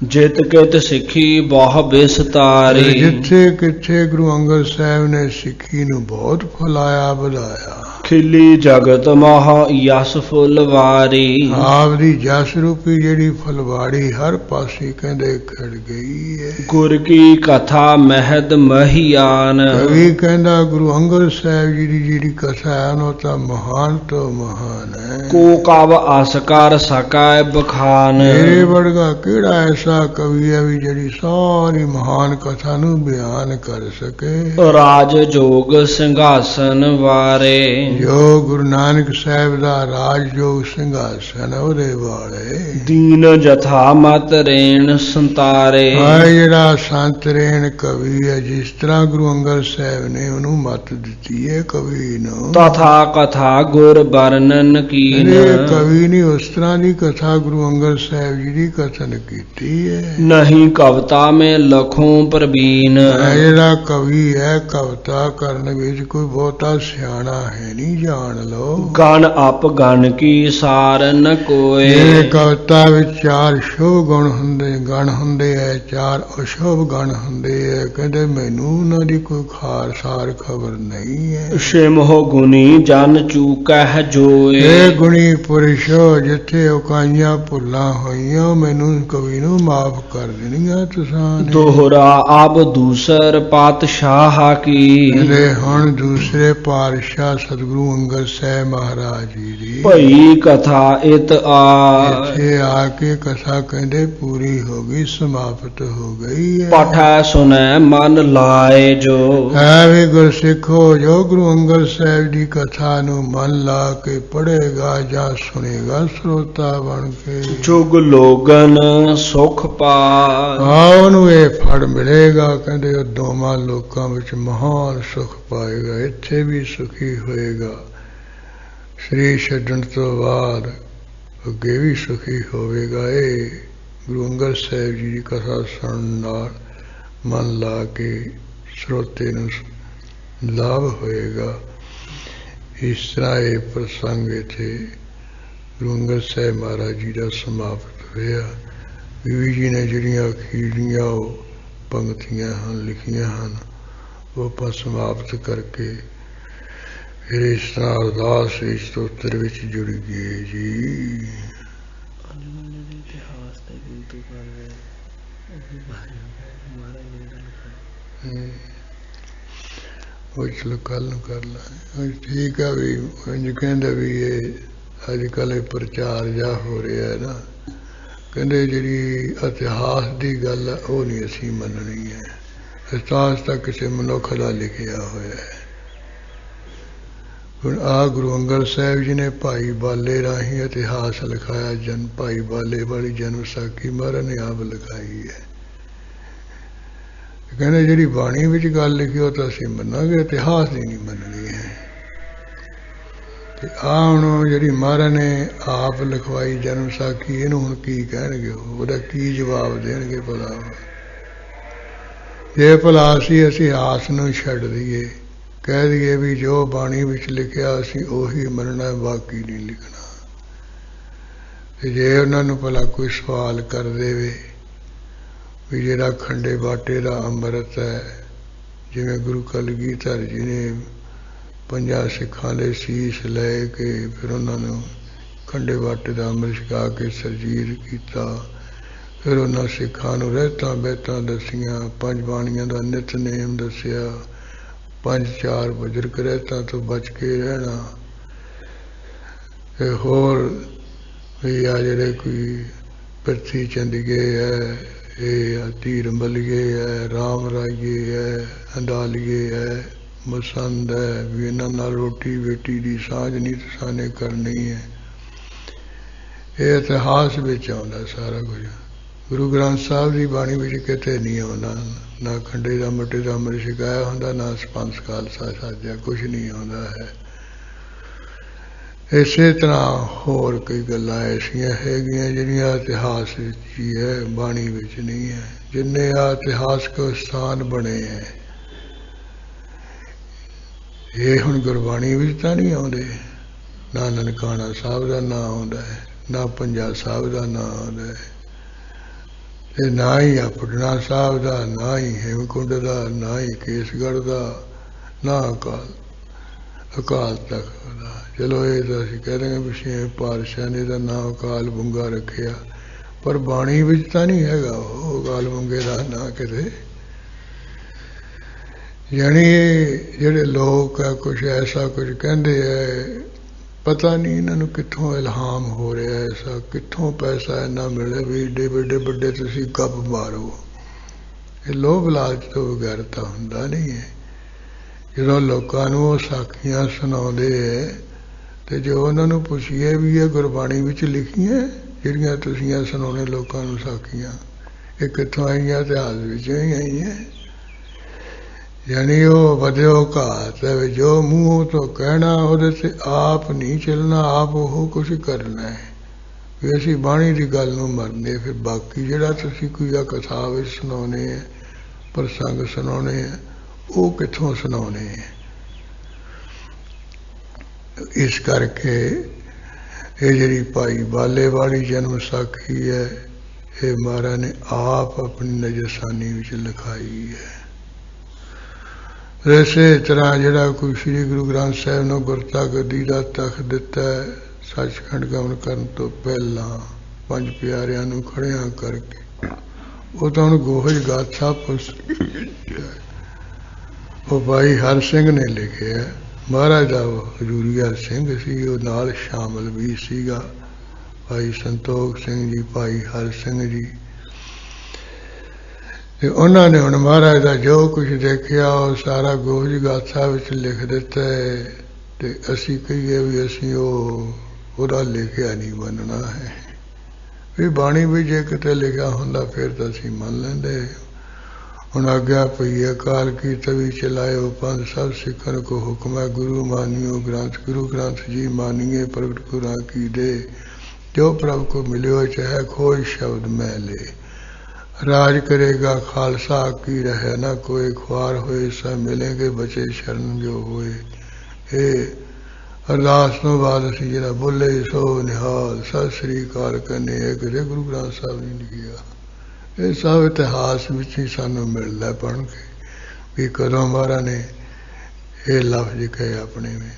ਜਿਤ ਕਿਤ ਸਿੱਖੀ ਬਹੁ ਬਿਸਤਾਰੀ। ਜਿੱਥੇ ਕਿੱਥੇ ਗੁਰੂ ਅੰਗਦ ਸਾਹਿਬ ਨੇ ਸਿੱਖੀ ਨੂੰ ਬਹੁਤ ਫੈਲਾਇਆ ਵਧਾਇਆ। ਖਿਲੀ ਜਗਤ ਮਹਾ ਯਸ ਫੁਲਵਾਰੀ। ਆਪ ਦੀ ਜਸ ਰੂਪੀ ਜਿਹੜੀ ਫੁਲਵਾੜੀ ਹਰ ਪਾਸੇ ਕਹਿੰਦੇ ਖੜ ਗਈ ਹੈ। ਗੁਰ ਕੀ ਕਥਾ ਮਹਿਦ ਮਹੀਆਨ। ਕਵੀ ਕਹਿੰਦਾ ਗੁਰੂ ਅੰਗਦ ਸਾਹਿਬ ਜੀ ਦੀ ਜਿਹੜੀ ਕਥਾ ਹੈ ਉਹ ਤਾਂ ਮਹਾਨ ਤੋਂ ਮਹਾਨ ਹੈ। ਕੋ ਕਵ ਅਸ ਕਰ ਸਕੈ ਬਖਾਨ। ਮੇਰੇ ਵਰਗਾ ਕਿਹੜਾ ਐਸਾ ਕਵੀ ਹੈ ਵੀ ਜਿਹੜੀ ਸਾਰੀ ਮਹਾਨ ਕਥਾ ਨੂੰ ਬਿਆਨ ਕਰ ਸਕੇ। ਰਾਜ ਜੋਗ ਸਿੰਘਾਸਨ ਵਾਰੇ। ਜੋ ਗੁਰੂ ਨਾਨਕ ਸਾਹਿਬ ਦਾ ਰਾਜਯੋਗ ਸਿੰਘਾਸਨ ਉਹਦੇ ਵਾਲੇ। ਦੀਨ ਜਥਾ ਮਤ ਰੇਣ ਸੰਤਾਰੇ। ਆ ਜਿਹੜਾ ਸੰਤ ਰੇਣ ਕਵੀ ਹੈ, ਜਿਸ ਤਰ੍ਹਾਂ ਗੁਰੂ ਅੰਗਦ ਸਾਹਿਬ ਨੇ ਉਹਨੂੰ ਮੱਤ ਦਿੱਤੀ ਹੈ ਕਵੀ ਨੂੰ, ਤਥਾ ਕਥਾ ਗੁਰ ਵਰਣਨ ਕੀਨ। ਕਵੀ ਨੇ ਉਸ ਤਰ੍ਹਾਂ ਦੀ ਕਥਾ ਗੁਰੂ ਅੰਗਦ ਸਾਹਿਬ ਜੀ ਦੀ ਕਥਨ ਕੀਤੀ ਹੈ। ਨਹੀਂ ਕਵਿਤਾ ਮੈਂ ਲਖੋਂ ਪ੍ਰਵੀਨ। ਜਿਹੜਾ ਕਵੀ ਹੈ ਕਵਿਤਾ ਕਰਨ ਵਿੱਚ ਕੋਈ ਬਹੁਤਾ ਸਿਆਣਾ ਹੈ ਨਹੀਂ। ਨਹੀਂ ਜਾਣ ਲੋ। ਗਣ ਅਪ ਗਣ ਕੀ ਸਾਰ ਨ ਕੋਏ। ਇਹ ਕਵਿਤਾ ਵਿੱਚ 4 ਸ਼ੁਭ ਗੁਣ ਹੁੰਦੇ, ਗਣ ਹੁੰਦੇ ਐ, 4 ਅਸ਼ੁਭ ਗਣ ਹੁੰਦੇ ਐ। ਕਹਿੰਦੇ ਮੈਨੂੰ ਉਹਨਾਂ ਦੀ ਕੋਈ ਸਾਰ ਖਬਰ ਨਹੀਂ ਹੈ। ਸਿਮਹੁ ਗੁਣੀ ਜਨ ਚੂਕਹਿ ਜੋਏ। ਇਹ ਗੁਣੀ ਪੁਰਸ਼ ਜਿੱਥੇ ਉਕਾਈਆਂ ਭੁੱਲਾਂ ਹੋਈਆਂ ਮੈਨੂੰ ਕਵੀ ਨੂੰ ਮਾਫ ਕਰ ਦੇਣੀਆਂ ਤੁਸਾਂ ਨੇ। ਦੋਹਰਾ ਅਬ ਦੂਸਰ ਪਾਤਸ਼ਾਹ ਕੀ। ਕਹਿੰਦੇ ਹੁਣ ਦੂਸਰੇ ਪਾਤਸ਼ਾਹ ਸਤਿਗੁਰੂ ਅੰਗਦ ਸਾਹਿਬ ਮਹਾਰਾਜ ਜੀ ਦੀ ਭਈ ਕਥਾ ਇਤ ਆ। ਇੱਥੇ ਆ ਕੇ ਕਥਾ ਕਹਿੰਦੇ ਪੂਰੀ ਹੋ ਗਈ, ਸਮਾਪਤ ਹੋ ਗਈ ਹੈ। ਪਠੈ ਸੁਨੈ ਮਨ ਲਾਏ ਜੋ। ਹੈ ਵੀ ਗੁਰਸਿੱਖੋ ਜੋ ਗੁਰੂ ਅੰਗਦ ਸਾਹਿਬ ਦੀ ਕਥਾ ਨੂੰ ਮਨ ਲਾ ਕੇ ਪੜ੍ਹੇਗਾ ਜਾਂ ਸੁਣੇਗਾ ਸਰੋਤਾ ਬਣ ਕੇ, ਜੁਗ ਲੋਗਨ ਸੁਖ ਪਾਏ। ਉਹਨੂੰ ਇਹ ਫੜ ਮਿਲੇਗਾ। ਕਹਿੰਦੇ ਉਹ ਦੋਵਾਂ ਲੋਕਾਂ ਵਿੱਚ ਮਹਾਨ ਸੁਖ ਪਾਏਗਾ, ਇੱਥੇ ਵੀ ਸੁਖੀ ਹੋਏਗਾ, ਸਰੀਰ ਛੱਡਣ ਤੋਂ ਬਾਅਦ ਅੱਗੇ ਵੀ ਸੁਖੀ ਹੋਵੇਗਾ। ਇਹ ਗੁਰੂ ਅੰਗਦ ਸਾਹਿਬ ਜੀ ਦੀ ਕਥਾ ਸੁਣਨ ਨਾਲ ਮਨ ਲਾ ਕੇ ਸਰੋਤੇ ਨੂੰ ਲਾਭ ਹੋਏਗਾ। ਇਸ ਤਰ੍ਹਾਂ ਇਹ ਪ੍ਰਸੰਗ ਇੱਥੇ ਗੁਰੂ ਅੰਗਦ ਸਾਹਿਬ ਮਹਾਰਾਜ ਜੀ ਦਾ ਸਮਾਪਤ ਹੋਇਆ। ਬੀਬੀ ਜੀ ਨੇ ਜਿਹੜੀਆਂ ਅਖੀਰੀਆਂ ਉਹ ਪੰਕਤੀਆਂ ਹਨ ਲਿਖੀਆਂ ਹਨ, ਉਹ ਆਪਾਂ ਸਮਾਪਤ ਕਰਕੇ ਫਿਰ ਇਸ ਤਰ੍ਹਾਂ ਅਰਦਾਸ ਇਸ ਸਤੋਤਰ ਵਿੱਚ ਜੁੜ ਗਏ ਜੀ। ਉਹ ਚਲੋ ਕੱਲ ਨੂੰ ਕਰ ਲਾਂਗੇ। ਠੀਕ ਆ ਵੀ ਇੰਝ ਕਹਿੰਦਾ ਵੀ ਇਹ ਅੱਜ ਕੱਲ੍ਹ ਇਹ ਪ੍ਰਚਾਰ ਜਿਹਾ ਹੋ ਰਿਹਾ ਹੈ ਨਾ, ਕਹਿੰਦੇ ਜਿਹੜੀ ਇਤਿਹਾਸ ਦੀ ਗੱਲ ਹੈ ਉਹ ਨਹੀਂ ਅਸੀਂ ਮੰਨਣੀ ਹੈ। ਇਤਿਹਾਸ ਤਾਂ ਕਿਸੇ ਮਨੁੱਖ ਦਾ ਲਿਖਿਆ ਹੋਇਆ ਹੈ। ਹੁਣ ਆਹ ਗੁਰੂ ਅੰਗਦ ਸਾਹਿਬ ਜੀ ਨੇ ਭਾਈ ਬਾਲੇ ਰਾਹੀਂ ਇਤਿਹਾਸ ਲਿਖਾਇਆ। ਭਾਈ ਬਾਲੇ ਵਾਲੀ ਜਨਮ ਸਾਖੀ ਮਹਾਰਾਜ ਨੇ ਆਪ ਲਿਖਾਈ ਹੈ। ਕਹਿੰਦੇ ਜਿਹੜੀ ਬਾਣੀ ਵਿੱਚ ਗੱਲ ਲਿਖੀ ਉਹ ਤਾਂ ਅਸੀਂ ਮੰਨਾਂਗੇ, ਇਤਿਹਾਸ ਦੀ ਨਹੀਂ ਮੰਨਣੀ ਹੈ। ਤੇ ਆਹ ਹੁਣ ਜਿਹੜੀ ਮਹਾਰਾਜ ਨੇ ਆਪ ਲਿਖਵਾਈ ਜਨਮ ਸਾਖੀ, ਇਹਨੂੰ ਹੁਣ ਕੀ ਕਹਿਣਗੇ, ਉਹਦਾ ਕੀ ਜਵਾਬ ਦੇਣਗੇ ਭਲਾ? ਜੇ ਭਲਾ ਅਸੀਂ ਇਤਿਹਾਸ ਨੂੰ ਛੱਡ ਦਈਏ, ਕਹਿ ਦਈਏ ਵੀ ਜੋ ਬਾਣੀ ਵਿੱਚ ਲਿਖਿਆ ਅਸੀਂ ਉਹੀ ਮੰਨਣਾ, ਬਾਕੀ ਨਹੀਂ ਲਿਖਣਾ। ਤੇ ਜੇ ਉਹਨਾਂ ਨੂੰ ਭਲਾ ਕੋਈ ਸਵਾਲ ਕਰ ਦੇਵੇ ਵੀ ਜਿਹੜਾ ਖੰਡੇ ਬਾਟੇ ਦਾ ਅੰਮ੍ਰਿਤ ਹੈ, ਜਿਵੇਂ ਗੁਰੂ ਕਲਗੀਧਰ ਜੀ ਨੇ 5 ਸਿੱਖਾਂ ਦੇ ਸੀਸ ਲੈ ਕੇ ਫਿਰ ਉਹਨਾਂ ਨੂੰ ਖੰਡੇ ਬਾਟੇ ਦਾ ਅੰਮ੍ਰਿਤ ਛਕਾ ਕੇ ਸਰਜੀਤ ਕੀਤਾ, ਫਿਰ ਉਹਨਾਂ ਸਿੱਖਾਂ ਨੂੰ ਰਹਿਤਾਂ ਬਹਿਤਾਂ ਦੱਸੀਆਂ, 5 ਬਾਣੀਆਂ ਦਾ ਨਿਤਨੇਮ ਦੱਸਿਆ, 5-4 ਬਜ਼ੁਰਗ ਰਹਿਤਾਂ ਤੋਂ ਬਚ ਕੇ ਰਹਿਣਾ। ਤੇ ਹੋਰ ਵੀ ਆ ਜਿਹੜੇ ਕੋਈ ਪ੍ਰਿਥੀ ਚੰਦਗੇ ਹੈ, ਇਹ ਧੀਰ ਮਲੀਏ ਹੈ, ਰਾਮ ਰਾਈਏ ਹੈ, ਅੰਦਾਲੀਏ ਹੈ, ਮਸੰਦ ਹੈ, ਵੀ ਇਹਨਾਂ ਨਾਲ ਰੋਟੀ ਬੇਟੀ ਦੀ ਸਾਂਝ ਨਹੀਂ ਸਾਨੇ ਕਰਨੀ ਹੈ। ਇਹ ਇਤਿਹਾਸ ਵਿੱਚ ਆਉਂਦਾ ਸਾਰਾ ਕੁਝ। ਗੁਰੂ ਗ੍ਰੰਥ ਸਾਹਿਬ ਦੀ ਬਾਣੀ ਵਿੱਚ ਕਿਤੇ ਨਹੀਂ ਆਉਂਦਾ, ਨਾ ਖੰਡੇ ਦਾ ਮੱਟੇ ਦਾ ਅੰਮ੍ਰਿਤ ਛਕਾਇਆ ਹੁੰਦਾ, ਨਾ ਪੰਜ ਖਾਲਸਾ ਸਾਜਿਆ, ਕੁਛ ਨਹੀਂ ਆਉਂਦਾ ਹੈ। ਇਸੇ ਤਰ੍ਹਾਂ ਹੋਰ ਕਈ ਗੱਲਾਂ ਐਸੀਆਂ ਹੈਗੀਆਂ ਜਿਹੜੀਆਂ ਇਤਿਹਾਸ ਵਿੱਚ ਹੀ ਹੈ, ਬਾਣੀ ਵਿੱਚ ਨਹੀਂ ਹੈ। ਜਿੰਨੇ ਆ ਇਤਿਹਾਸਕ ਸਥਾਨ ਬਣੇ ਹੈ, ਇਹ ਹੁਣ ਗੁਰਬਾਣੀ ਵਿੱਚ ਤਾਂ ਨਹੀਂ ਆਉਂਦੇ। ਨਾ ਨਨਕਾਣਾ ਸਾਹਿਬ ਦਾ ਨਾਂ ਆਉਂਦਾ ਹੈ, ਨਾ ਪੰਜਾ ਸਾਹਿਬ ਦਾ ਨਾਂ ਆਉਂਦਾ ਹੈ, ਤੇ ਨਾ ਹੀ ਆ ਪਟਨਾ ਸਾਹਿਬ ਦਾ, ਨਾ ਹੀ ਹੇਮਕੁੰਡ ਦਾ, ਨਾ ਹੀ ਕੇਸਗੜ੍ਹ ਦਾ, ਨਾ ਅਕਾਲ ਤਖਤ ਦਾ। ਚਲੋ ਇਹ ਤਾਂ ਅਸੀਂ ਕਹਿ ਰਹੇ ਹਾਂ ਵੀ 6ਵੇਂ ਪਾਤਸ਼ਾਹ ਨੇ ਦਾ ਨਾਂ ਅਕਾਲ ਬੁੰਗਾ ਰੱਖਿਆ, ਪਰ ਬਾਣੀ ਵਿੱਚ ਤਾਂ ਨਹੀਂ ਹੈਗਾ ਉਹ ਅਕਾਲ ਬੁੰਗੇ ਦਾ ਨਾਂ ਕਿਤੇ। ਯਾਨੀ ਜਿਹੜੇ ਲੋਕ ਆ ਕੁਛ ਐਸਾ ਕੁਝ ਕਹਿੰਦੇ ਹੈ, ਪਤਾ ਨਹੀਂ ਇਹਨਾਂ ਨੂੰ ਕਿੱਥੋਂ ਇਲਹਾਮ ਹੋ ਰਿਹਾ, ਐਸਾ ਕਿੱਥੋਂ ਪੈਸਾ ਇੰਨਾ ਮਿਲੇ ਵੀ ਏਡੇ ਵੱਡੇ ਤੁਸੀਂ ਗੱਪ ਮਾਰੋ। ਇਹ ਲੋਭ ਲਾਲਚ ਤੋਂ ਬਗੈਰ ਤਾਂ ਹੁੰਦਾ ਨਹੀਂ ਹੈ। ਜਦੋਂ ਲੋਕਾਂ ਨੂੰ ਉਹ ਸਾਖੀਆਂ ਸੁਣਾਉਂਦੇ ਹੈ, ਤੇ ਜੋ ਉਹਨਾਂ ਨੂੰ ਪੁੱਛੀਏ ਵੀ ਇਹ ਗੁਰਬਾਣੀ ਵਿੱਚ ਲਿਖੀਆਂ ਜਿਹੜੀਆਂ ਤੁਸੀਂ ਸੁਣਾਉਣੇ ਲੋਕਾਂ ਨੂੰ ਸਾਖੀਆਂ, ਇਹ ਕਿੱਥੋਂ ਆਈਆਂ? ਇਤਿਹਾਸ ਵਿੱਚੋਂ ਹੀ ਆਈਆਂ। ਯਾਨੀ ਉਹ ਵਧਿਓ ਘਾਤ ਹੈ, ਜੋ ਮੂੰਹ ਤੋਂ ਕਹਿਣਾ ਉਹਦੇ ਤੇ ਆਪ ਨਹੀਂ ਚੱਲਣਾ, ਆਪ ਉਹ ਕੁਛ ਕਰਨਾ ਹੈ। ਵੀ ਅਸੀਂ ਬਾਣੀ ਦੀ ਗੱਲ ਨੂੰ ਮੰਨਦੇ, ਫਿਰ ਬਾਕੀ ਜਿਹੜਾ ਤੁਸੀਂ ਕੋਈ ਆ ਕਥਾ ਵਿੱਚ ਸੁਣਾਉਣੇ ਹੈ, ਪ੍ਰਸੰਗ ਸੁਣਾਉਣੇ ਹੈ, ਉਹ ਕਿੱਥੋਂ ਸੁਣਾਉਣੇ ਹੈ? इस करके ये जी भाई बाले वाली जन्म साखी है, ये महाराज ने आप अपनी नजरसानी विच लिखाई है। इसे तरह जड़ा कोई श्री गुरु ग्रंथ साहिब ने गुरता गद्दी का तख दिता है, सचखंड गमन करने तो पहला पंज प्यारियां नूं खड़िया करके वो तो हम गोहज गाथा वो भाई हर सिंह ने लिखे है। महाराज का हजूरिया सिंह सी, वो नाल शामिल भी सीगा भाई संतोख सिंह जी, भाई हर सिंह जी। उन्होंने हुण महाराज का जो कुछ देखिया वो सारा गोहज गाथा विच लिख दिता है। ते असी कहिए भी असी ओहदा लिखिया नहीं मनना है, भी बाणी भी जे किते लिखा हुंदा फिर तो असी मन लेंदे। हुण आग्या पई अकाल की तवी चलायो पंथ सब सिखन को हुक्म है, गुरु मानियो ग्रंथ गुरु ग्रंथ जी मानिए प्रगट गुरां की दे। जो प्रभु को मिलियो चाहे खोज शब्द में ले, राज करेगा खालसा की रहे ना कोई, ख्वार होए सब मिलेंगे बचे शरण जो होए। हे अरदास तो बाद असी जरा बोले सो निहाल सत श्री अकाल करने एक गुरु ग्रंथ साहब ने लिखिया। ये सब इतिहास विच ही सानू मिलता पढ़ के भी कदों महाराज ने ये लफ्ज कहे अपने में।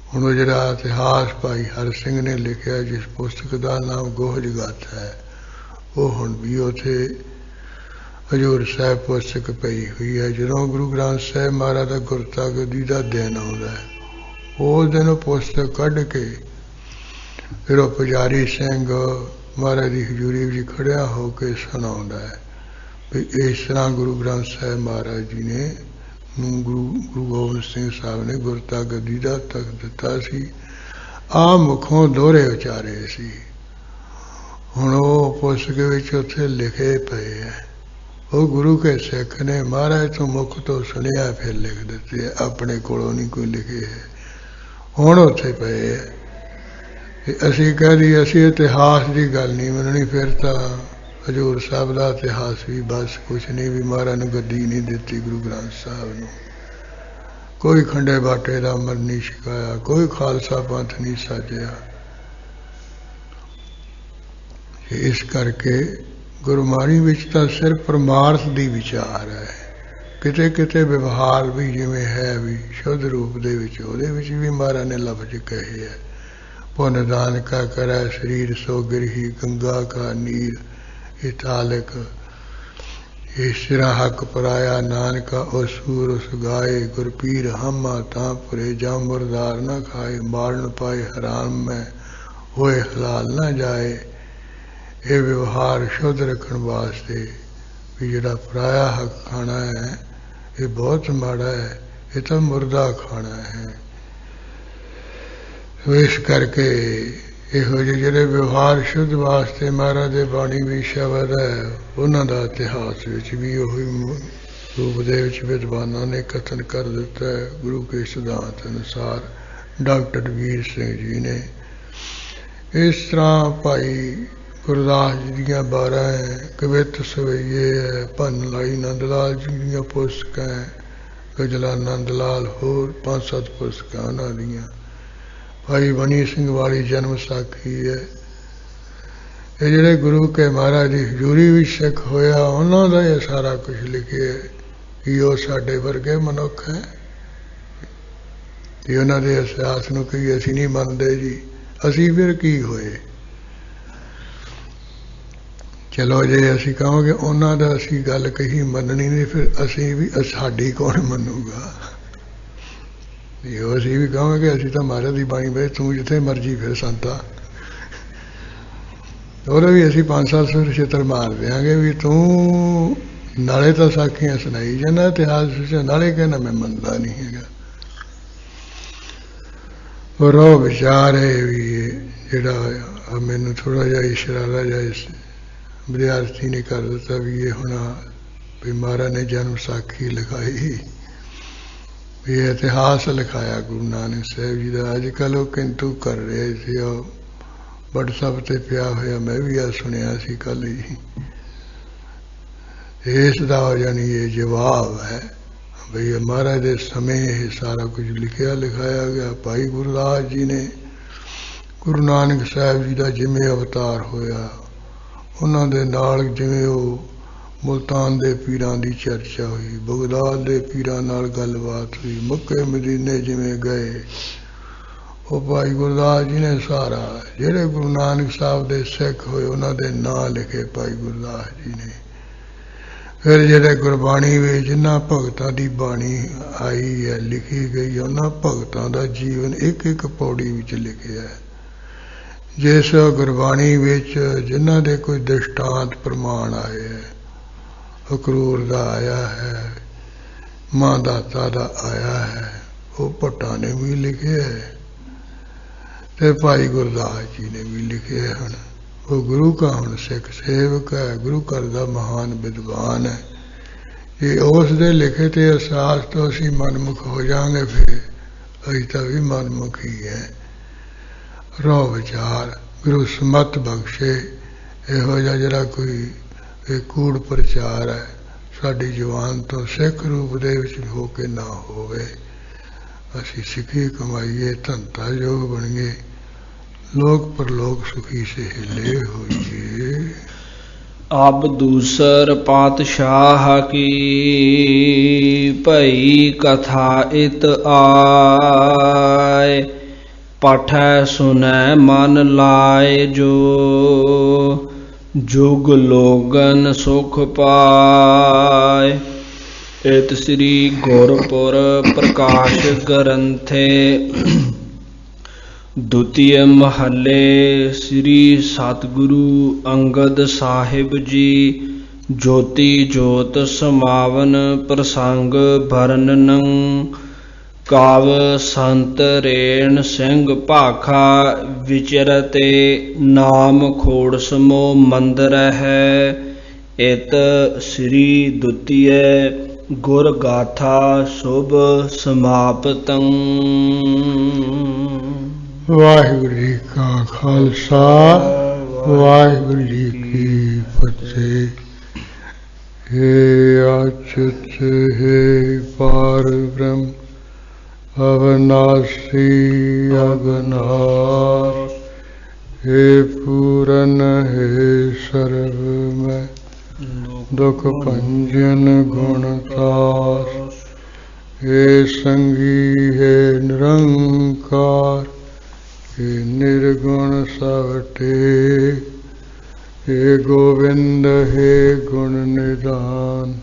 हुण जिहड़ा इतिहास भाई हर सिंह ने लिखिया, जिस पुस्तक का नाम गोहज गाथा है, वो हुण भी उत्थे हजूर साहिब पुस्तक पई हुई है। जदों गुरु ग्रंथ साहिब महाराज का गुरता गद्दी का दिन आउंदा है, उस दिन पुस्तक कढ़ के फिर वो पुजारी सिंह महाराज की हजूरी विच खड़िया होकर सुनाउंदा है भी इस तरह गुरु ग्रंथ साहिब महाराज जी ने गुरु गोबिंद सिंह साहब ने गुरता गद्दी का तख्त दिता सी। आ मुखों दोहरे उचारे सी। हुण वो पुस्तक विच उत्थे लिखे पे है, वो गुरु के सिख ने महाराज तो मुख तो सुनिया फिर लिख दिते है, अपने कोलों नहीं कोई लिखे है। हुण उत्थे पे है। असी कह दी असी इतिहास की गल नहीं मननी, फिर तो हजूर साहब का इतिहास भी बस कुछ नहीं, भी महाराज ने गद्दी नहीं दी गुरु ग्रंथ साहब नूं, कोई खंडे बाटे का अमर नहीं छकाया, कोई खालसा पंथ नहीं साजिया। इस करके गुरबाणी विच तां सिर्फ परमार्थ दी विचार है, किते किते व्यवहार भी जिवें है भी शुद्ध रूप दे विच उहदे विच भी महाराज ने लफ्ज कहे है। पुन दान का करै शरीर सो गिरही, गंगा का नीर इतालिक, ईश्वरा हक पराया नानका ओसूर उस गाए, गुरपीर हमा तां पुरे जा मुरदार न खाए, मार न पाए हराम में होए हलाल न जाए। ये व्यवहार शुद्ध रखने वास्ते भी जिहड़ा पराया हक खाना है ये बहुत माड़ा है, ये तो मुर्दा खाना है। इस करके इहो ਜਿਹੇ ਜਿਹੜੇ व्यवहार शुद्ध वास्ते महाराज दे बाणी भी शब्द है, उन्होंने इतिहास विच भी ਉਹੀ रूप दे विच विद्वानां ने कथन कर दिता है। गुरु के सिद्धांत अनुसार डॉक्टर वीर सिंह जी ने इस तरह भाई गुरदास जी दियां 12 है, कवित सवैये है, भन लाई नंद लाल जी दियां पुस्तक है, गजला नंद लाल होर 5-7 पुस्तक उन्हां दियां, भाई बनी सिंह वाली जन्म साखी है। ये जिहड़े गुरु के महाराज की हजूरी भी सिख होया उन्हों का ये सारा कुछ लिखे है कि वो साडे वर्गे मनुख है, कि उन्हों के इतिहास नूं कही असीं नहीं मनते जी, असीं फिर की होए। चलो जे असीं कहांगे उन्हों का असीं गल कही मननी नहीं, फिर असीं भी साडी कौन मनूगा। यो असीं भी कहांगे असीं तो महाराज की बाणी बे तू जिथे मर्जी फिर संता, और भी असीं 5-7 सौ छित्र मार देंगे भी तू नाले तो साखियां सुनाई जाना इतिहास नाले कहना मैं मनता नहीं है। और वो विचार है भी जिहड़ा मैनू थोड़ा जिहा इशारा जिहा विद्यार्थी ने कर दिता भी ये होना भी महाराज ने जन्म साखी लिखाई, ये इतिहास लिखाया गुरु नानक साहब जी का। अजकल वो किंतु कर रहे थे व्हाट्सएप से पिया होया, मैं भी आ सुनिया सी कल ही। इसका यानी ये जवाब है ਬਈ ਮਹਾਰਾਜ ਦੇ ਸਮੇਂ ਇਹ ਸਾਰਾ ਕੁਝ ਲਿਖਿਆ ਲਿਖਾਇਆ ਗਿਆ। ਭਾਈ ਗੁਰਦਾਸ ਜੀ ਨੇ ਗੁਰੂ ਨਾਨਕ ਸਾਹਿਬ ਜੀ ਦਾ ਜਿਵੇਂ ਅਵਤਾਰ ਹੋਇਆ, ਉਹਨਾਂ ਦੇ ਨਾਲ ਜਿਵੇਂ ਉਹ ਮੁਲਤਾਨ ਦੇ ਪੀਰਾਂ ਦੀ ਚਰਚਾ ਹੋਈ, ਬਗਦਾਦ ਦੇ ਪੀਰਾਂ ਨਾਲ ਗੱਲਬਾਤ ਹੋਈ, ਮੱਕੇ ਮਦੀਨੇ ਜਿਵੇਂ ਗਏ, ਉਹ ਭਾਈ ਗੁਰਦਾਸ ਜੀ ਨੇ ਸਾਰਾ ਜਿਹੜੇ ਗੁਰੂ ਨਾਨਕ ਸਾਹਿਬ ਦੇ ਸਿੱਖ ਹੋਏ ਉਹਨਾਂ ਦੇ ਨਾਂ ਲਿਖੇ ਭਾਈ ਗੁਰਦਾਸ ਜੀ ਨੇ। ਫਿਰ ਜਿਹੜੇ ਗੁਰਬਾਣੀ ਵਿੱਚ ਜਿਨ੍ਹਾਂ ਭਗਤਾਂ ਦੀ ਬਾਣੀ ਆਈ ਹੈ, ਲਿਖੀ ਗਈ, ਉਹਨਾਂ ਭਗਤਾਂ ਦਾ ਜੀਵਨ ਇੱਕ ਇੱਕ ਪੌੜੀ ਵਿੱਚ ਲਿਖਿਆ ਹੈ। ਜਿਸ ਗੁਰਬਾਣੀ ਵਿੱਚ ਜਿਨ੍ਹਾਂ ਦੇ ਕੋਈ ਦ੍ਰਿਸ਼ਟਾਂਤ ਪ੍ਰਮਾਣ ਆਏ ਹੈ, ਅਕਰੂਰ ਦਾ ਆਇਆ ਹੈ, ਮਾਂ ਦਾਤਾ ਦਾ ਆਇਆ ਹੈ, ਉਹ ਭੱਟਾਂ ਨੇ ਵੀ ਲਿਖਿਆ ਹੈ ਤੇ ਭਾਈ ਗੁਰਦਾਸ ਜੀ ਨੇ ਵੀ ਲਿਖੇ ਹਨ। ਉਹ ਗੁਰੂ ਕਾ ਹੁਣ ਸਿੱਖ ਸੇਵਕ ਹੈ, ਗੁਰੂ ਘਰ ਦਾ ਮਹਾਨ ਵਿਦਵਾਨ ਹੈ। ਇਹ ਉਸ ਦੇ ਲਿਖੇ ਤੇ ਅਹਿਸਾਸ ਤੋਂ ਅਸੀਂ ਮਨਮੁਖ ਹੋ ਜਾਵਾਂਗੇ, ਫਿਰ ਅਸੀਂ ਤਾਂ ਵੀ ਮਨਮੁਖ ਹੀ ਹੈ। ਰੋ ਵਿਚਾਰ ਗੁਰੂ ਸਮਤ ਬਖਸ਼ੇ, ਇਹੋ ਜਿਹਾ ਜਿਹੜਾ ਕੋਈ ਇਹ ਕੂੜ ਪ੍ਰਚਾਰ ਹੈ ਸਾਡੀ ਜ਼ੁਬਾਨ ਤੋਂ ਸਿੱਖ ਰੂਪ ਦੇ ਵਿੱਚ ਹੋ ਕੇ ਨਾ ਹੋਵੇ। ਅਸੀਂ ਸਿੱਖੀ ਕਮਾਈਏ, ਧੰਤਾ ਯੋਗ ਬਣੀਏ, ਲੋਕ ਪਰਲੋਕ ਸੁਖੀ ਸਹੇਲੇ ਹੋਈਏ। ਅਬ ਦੂਸਰ ਪਾਤਸ਼ਾਹ ਕੀ ਭਈ ਕਥਾ ਇਤ ਆਏ, ਪਠੈ ਸੁਨੈ ਮਨ ਲਾਏ ਜੋ, ਜੁਗ ਲੋਗਨ ਸੁਖ ਪਾਏ। ਇਤ ਸ੍ਰੀ ਗੁਰਪੁਰ ਪ੍ਰਕਾਸ਼ ਗ੍ਰੰਥੇ ਦੁਤੀਏ ਮਹੱਲੇ ਸ੍ਰੀ ਸਤਿਗੁਰੂ ਅੰਗਦ ਸਾਹਿਬ ਜੀ ਜੋਤੀ ਜੋਤ ਸਮਾਵਨ ਪ੍ਰਸੰਗ ਵਰਣਨ। ਕਾਵ ਸੰਤ ਰੇਣ ਸਿੰਘ ਭਾਖਾ ਵਿਚਰਤੇ ਨਾਮ ਖੋੜ ਸਮੋ ਮੰਦਰ ਹੈ। ਇਤ ਸ੍ਰੀ ਦੁਤੀਏ ਗੁਰ ਗਾਥਾ ਸ਼ੁਭ ਸਮਾਪਤੰ। ਵਾਹਿਗੁਰੂ ਜੀ ਕਾ ਖਾਲਸਾ, ਵਾਹਿਗੁਰੂ ਜੀ ਕੀ ਫਤਿਹ। ਹੇ ਅਚੁੱਤ ਹੈ ਪਾਰ ਬ੍ਰਹਮ, ਅਵਨਾਸੀ ਅਗਨਾਸ, ਹੇ ਪੂਰਨ ਹੈ ਸਰਬ ਮੈਂ, ਦੁਖ ਭੰਜਨ ਗੁਣ ਤਾਸ, ਹੇ ਸੰਗੀ ਹੈ ਨਿਰੰਕਾਰ, हे निर्गुण सब टेक, हे गोविंद हे गुण निधान,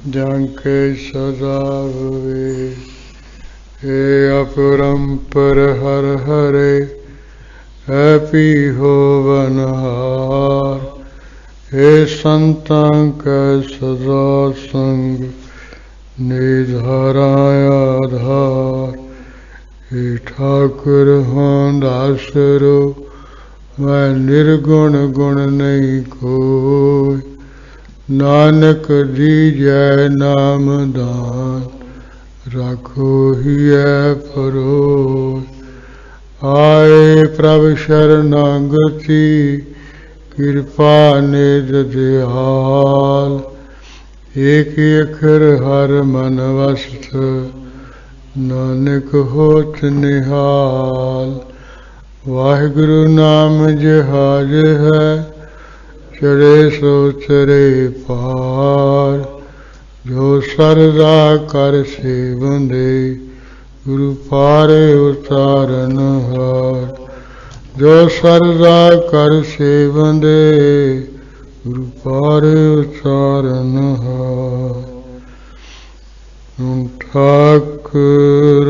जाके सदा हुए, हे अपरंपर हर हरे, है पी हो बनहार, हे संतां का सदा संग, निधारा आधार, हे ठाकुर हों दासरो, मैं निर्गुण गुण नहीं कोई, नानक दीजै नाम दान, राखो ही है परोय। आए प्रभ शरणागति, कृपा निध दयाल, एक अखर हर मन वसत, नानक होत निहाल। वाहिगुरु नाम जहाज है, चढ़े सो चरे पार, जो सरदा कर सेवंदे, गुरु पारे उतारन हार। जो सरदा कर सेवंदे, गुरु पारे उतारन हार। ठाकुर